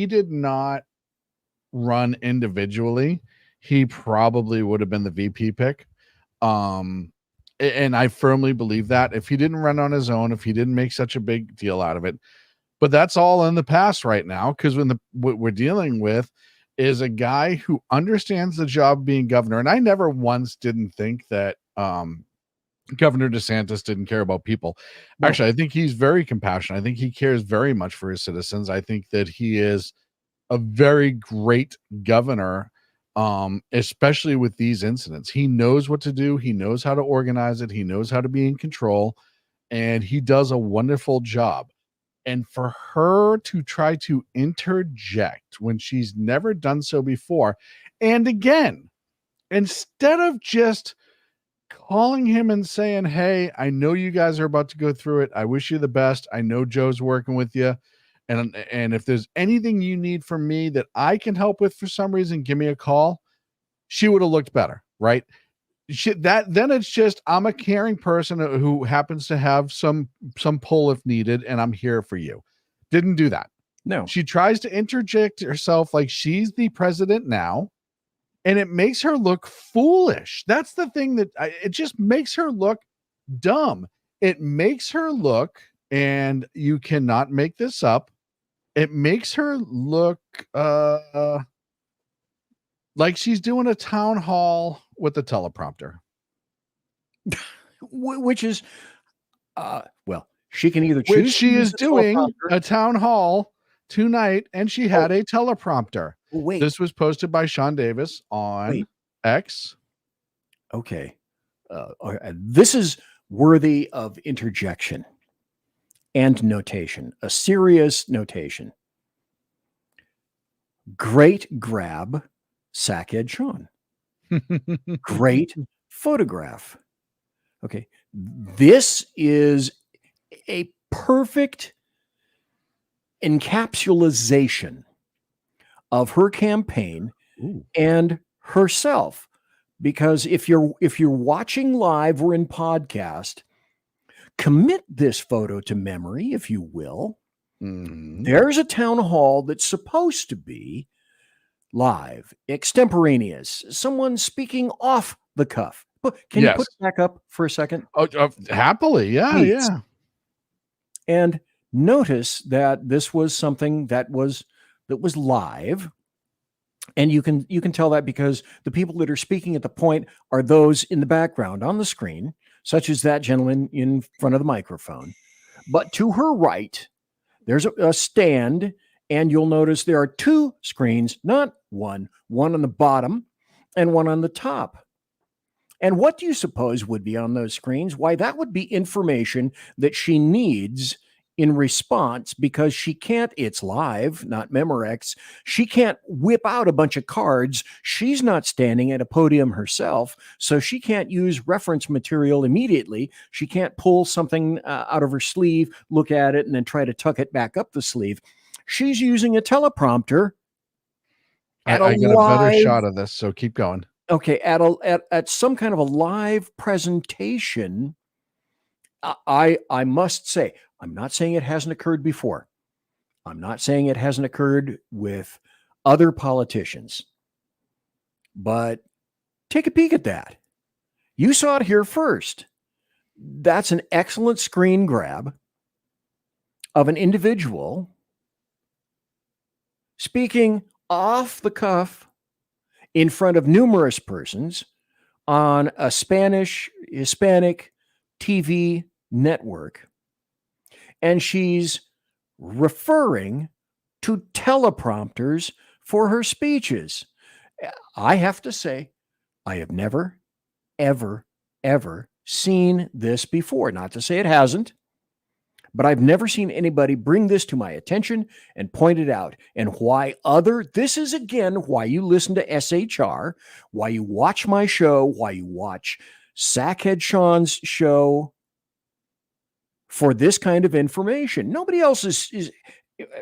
did not run individually, he probably would have been the VP pick. And I firmly believe that if he didn't run on his own, if he didn't make such a big deal out of it. But that's all in the past right now, because what we're dealing with is a guy who understands the job of being governor. And I never once didn't think that Governor DeSantis didn't care about people. No. Actually, I think he's very compassionate. I think he cares very much for his citizens. I think that he is a very great governor, especially with these incidents. He knows what to do. He knows how to organize it. He knows how to be in control, and he does a wonderful job. And for her to try to interject when she's never done so before, and again, instead of just calling him and saying, hey, I know you guys are about to go through it. I wish you the best. I know Joe's working with you. And if there's anything you need from me that I can help with for some reason, give me a call. She would have looked better, right? Then it's just, I'm a caring person who happens to have some pull if needed, and I'm here for you. Didn't do that. No. She tries to interject herself like she's the president now, and it makes her look foolish. That's the thing it just makes her look dumb. It makes her look, and you cannot make this up, it makes her look like she's doing a town hall with a teleprompter. Which is, well, she can either choose. Which she is doing a town hall tonight, and she had a teleprompter. Wait. This was posted by Sean Davis on X. Okay. This is worthy of interjection and notation, a serious notation. Great grab, Sackhead Sean. Great photograph. Okay. This is a perfect encapsulation of her campaign and herself. Because if you're watching live or in podcast, commit this photo to memory, if you will. There's a town hall that's supposed to be live, extemporaneous, someone speaking off the cuff. Can you put it back up for a second? Happily. Yeah. Please. Yeah. And notice that this was something that was live. And you can tell that because the people that are speaking at the point are those in the background on the screen, such as that gentleman in front of the microphone. But to her right, there's a stand, and you'll notice there are two screens, not one on the bottom and one on the top. And what do you suppose would be on those screens? Why, that would be information that she needs in response, because she can't, it's live, not Memorex. She can't whip out a bunch of cards. She's not standing at a podium herself, so she can't use reference material immediately. She can't pull something out of her sleeve, look at it, and then try to tuck it back up the sleeve. She's using a teleprompter. I got a better shot of this, so keep going. Okay, at some kind of a live presentation. I must say, I'm not saying it hasn't occurred before. I'm not saying it hasn't occurred with other politicians. But take a peek at that. You saw it here first. That's an excellent screen grab of an individual speaking off the cuff in front of numerous persons on a Hispanic TV network. And she's referring to teleprompters for her speeches. I have to say, I have never, ever, ever seen this before. Not to say it hasn't, but I've never seen anybody bring this to my attention and point it out. And this is again why you listen to SHR, why you watch my show, why you watch Sackhead Sean's show, for this kind of information. Nobody else is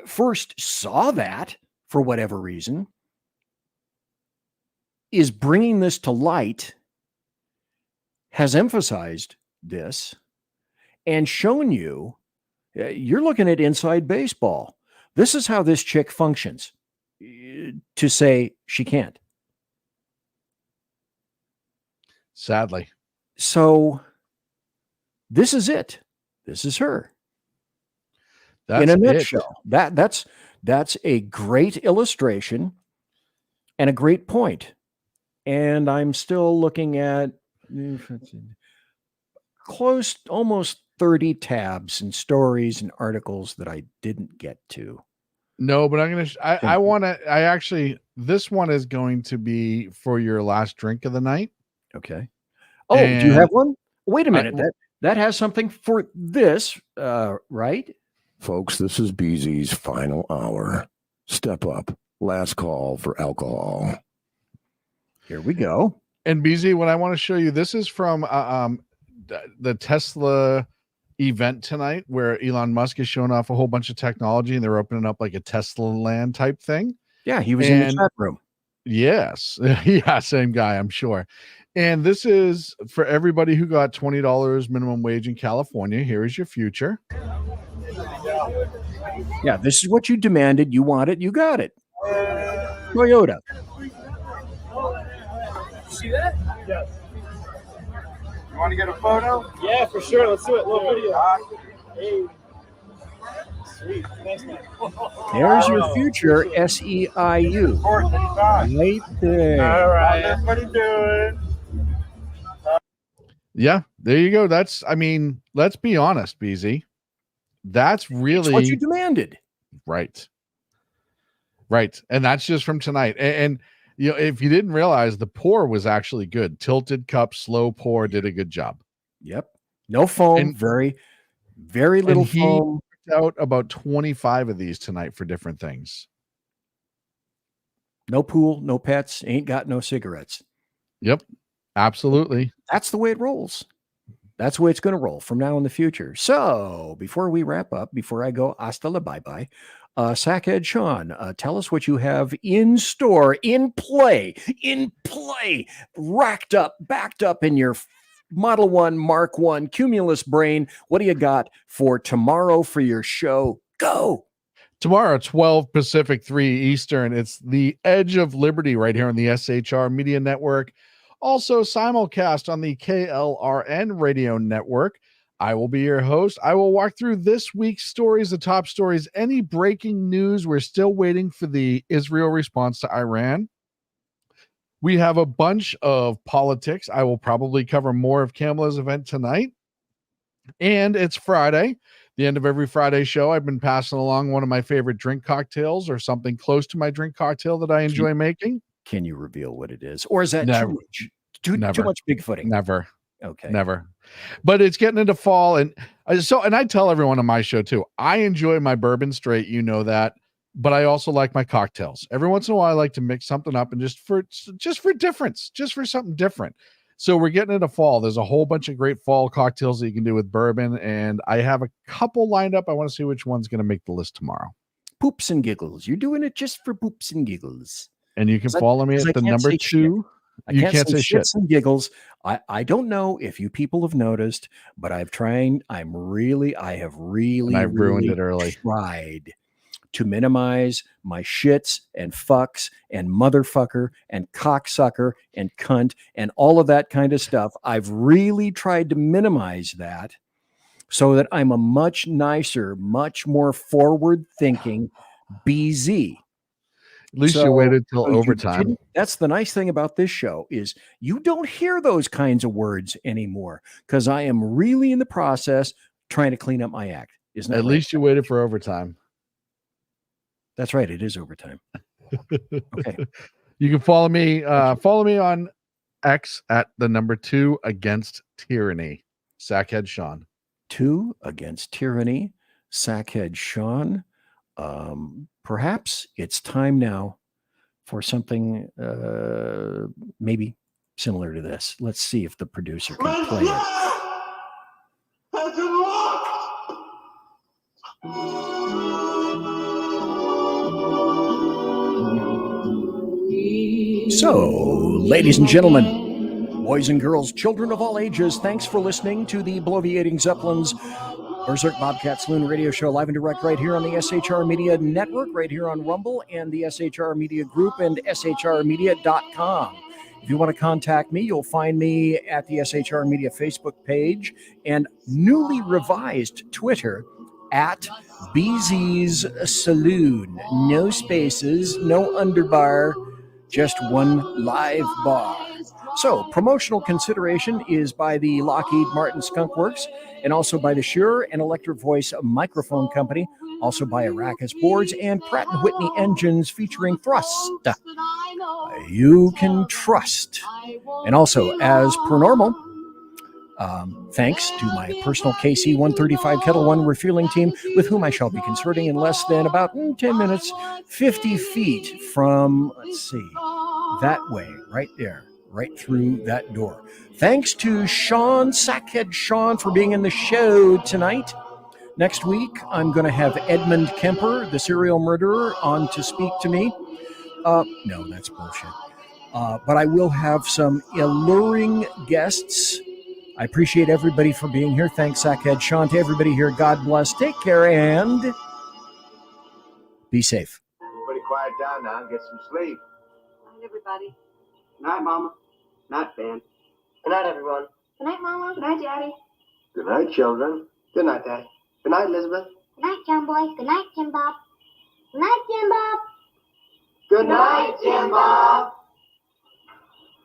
first saw that for whatever reason, is bringing this to light, has emphasized this, and shown you, you're looking at inside baseball. This is how this chick functions, to say she can't. Sadly. So this is it. This is her. That's in a it. nutshell. That's a great illustration and a great point. And I'm still looking at close, almost 30 tabs and stories and articles that I didn't get to. No, but this one is going to be for your last drink of the night. Okay. Oh, do you have one? Wait a minute. That has something for this, right? Folks, this is BZ's final hour. Step up. Last call for alcohol. Here we go. And BZ, what I want to show you, this is from the Tesla event tonight, where Elon Musk is showing off a whole bunch of technology, and they're opening up like a Tesla land type thing. Yeah, he was in the chat room. Yes. Yeah, same guy, I'm sure. And this is for everybody who got $20 minimum wage in California. Here is your future. Yeah, this is what you demanded. You want it. You got it. Toyota. See that? Yeah. You want to get a photo? Yeah, for sure. Let's do it. Little video. Hey. Sweet. Thanks, man. There's your future, SEIU. Right there. All right. How's everybody doing? Yeah, there you go. Let's be honest, BZ. That's really it's what you demanded. Right. And that's just from tonight. And you know, if you didn't realize, the pour was actually good. Tilted cup, slow pour, did a good job. Yep. No foam, and very, very little foam. He out about 25 of these tonight for different things. No pool, no pets, ain't got no cigarettes. Yep. Absolutely. That's the way it rolls. That's the way it's going to roll from now in the future. So before we wrap up, before I go hasta la bye-bye, Sackhead Sean, tell us what you have in store, in play, racked up, backed up in your Model 1, Mark 1, Cumulus brain. What do you got for tomorrow for your show? Go! Tomorrow, 12 Pacific, 3 Eastern. It's the Edge of Liberty right here on the SHR Media Network. Also simulcast on the KLRN Radio Network. I will be your host. I will walk through this week's stories, the top stories, any breaking news. We're still waiting for the Israel response to Iran. We have a bunch of politics. I will probably cover more of Kamala's event tonight. And it's Friday. The end of every Friday show, I've been passing along one of my favorite drink cocktails or something close to my drink cocktail that I enjoy making. Can you reveal what it is? Or is that Never. too much Bigfooting? Never. Okay. Never. But it's getting into fall. And I tell everyone on my show too, I enjoy my bourbon straight. You know that. But I also like my cocktails. Every once in a while, I like to mix something up and just for difference, just for something different. So we're getting into fall. There's a whole bunch of great fall cocktails that you can do with bourbon. And I have a couple lined up. I want to see which one's going to make the list tomorrow. Poops and giggles. You're doing it just for poops and giggles. And you can follow me at the number 2. You can't say shit and giggles. I don't know if you people have noticed, but I have really ruined it early. Tried to minimize my shits and fucks and motherfucker and cocksucker and cunt and all of that kind of stuff. I've really tried to minimize that so that I'm a much nicer, much more forward-thinking BZ. At least you waited till overtime. That's the nice thing about this show is you don't hear those kinds of words anymore because I am really in the process trying to clean up my act. Isn't that At least you waited for overtime. That's right. It is overtime. Okay. You can follow me on X at the number 2 Against Tyranny. Sackhead Sean. 2 Against Tyranny. Sackhead Sean. Perhaps it's time now for something maybe similar to this. Let's see if the producer can play it. So, ladies and gentlemen, boys and girls, children of all ages, thanks for listening to the Bloviating Zeppelin's Berserk Bobcat Saloon Radio Show live and direct right here on the SHR Media Network, right here on Rumble and the SHR Media Group and shrmedia.com. If you want to contact me, you'll find me at the SHR Media Facebook page and newly revised Twitter at BZ's Saloon. No spaces, no underbar, just one live bar. So, promotional consideration is by the Lockheed Martin Skunk Works and also by the Shure and Electric Voice Microphone Company, also by Arrakis Boards and Pratt & Whitney Engines featuring Thrust. You can trust. And also, as per normal, thanks to my personal KC-135 Kettle One refueling team, with whom I shall be consorting in less than about 10 minutes, 50 feet from, let's see, that way, right there, right through that door. Thanks to Sean, Sackhead Sean, for being in the show tonight. Next week, I'm going to have Edmund Kemper, the serial murderer, on to speak to me. No, that's bullshit. But I will have some alluring guests. I appreciate everybody for being here. Thanks, Sackhead Sean. To everybody here, God bless. Take care and be safe. Everybody quiet down now and get some sleep. Good night, everybody. Good night, Mama. Good night, Ben. Good night, everyone. Good night, Mama. Good night, Daddy. Good night, children. Good night, Daddy. Good night, Elizabeth. Good night, John Boy. Good night, Jim Bob. Good night, Jim Bob. Good night, Jim Bob.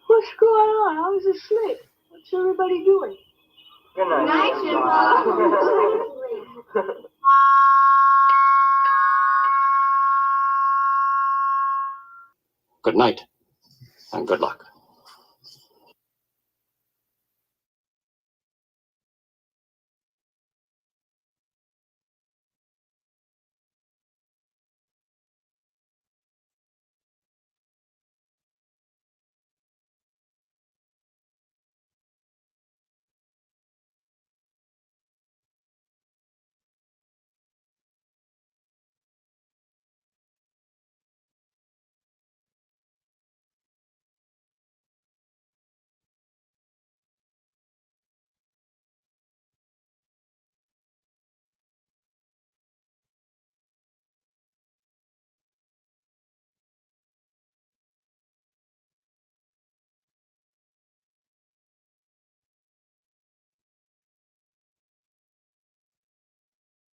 What's going on? I was asleep. What's everybody doing? Good night, Jim Bob. Good night and good luck.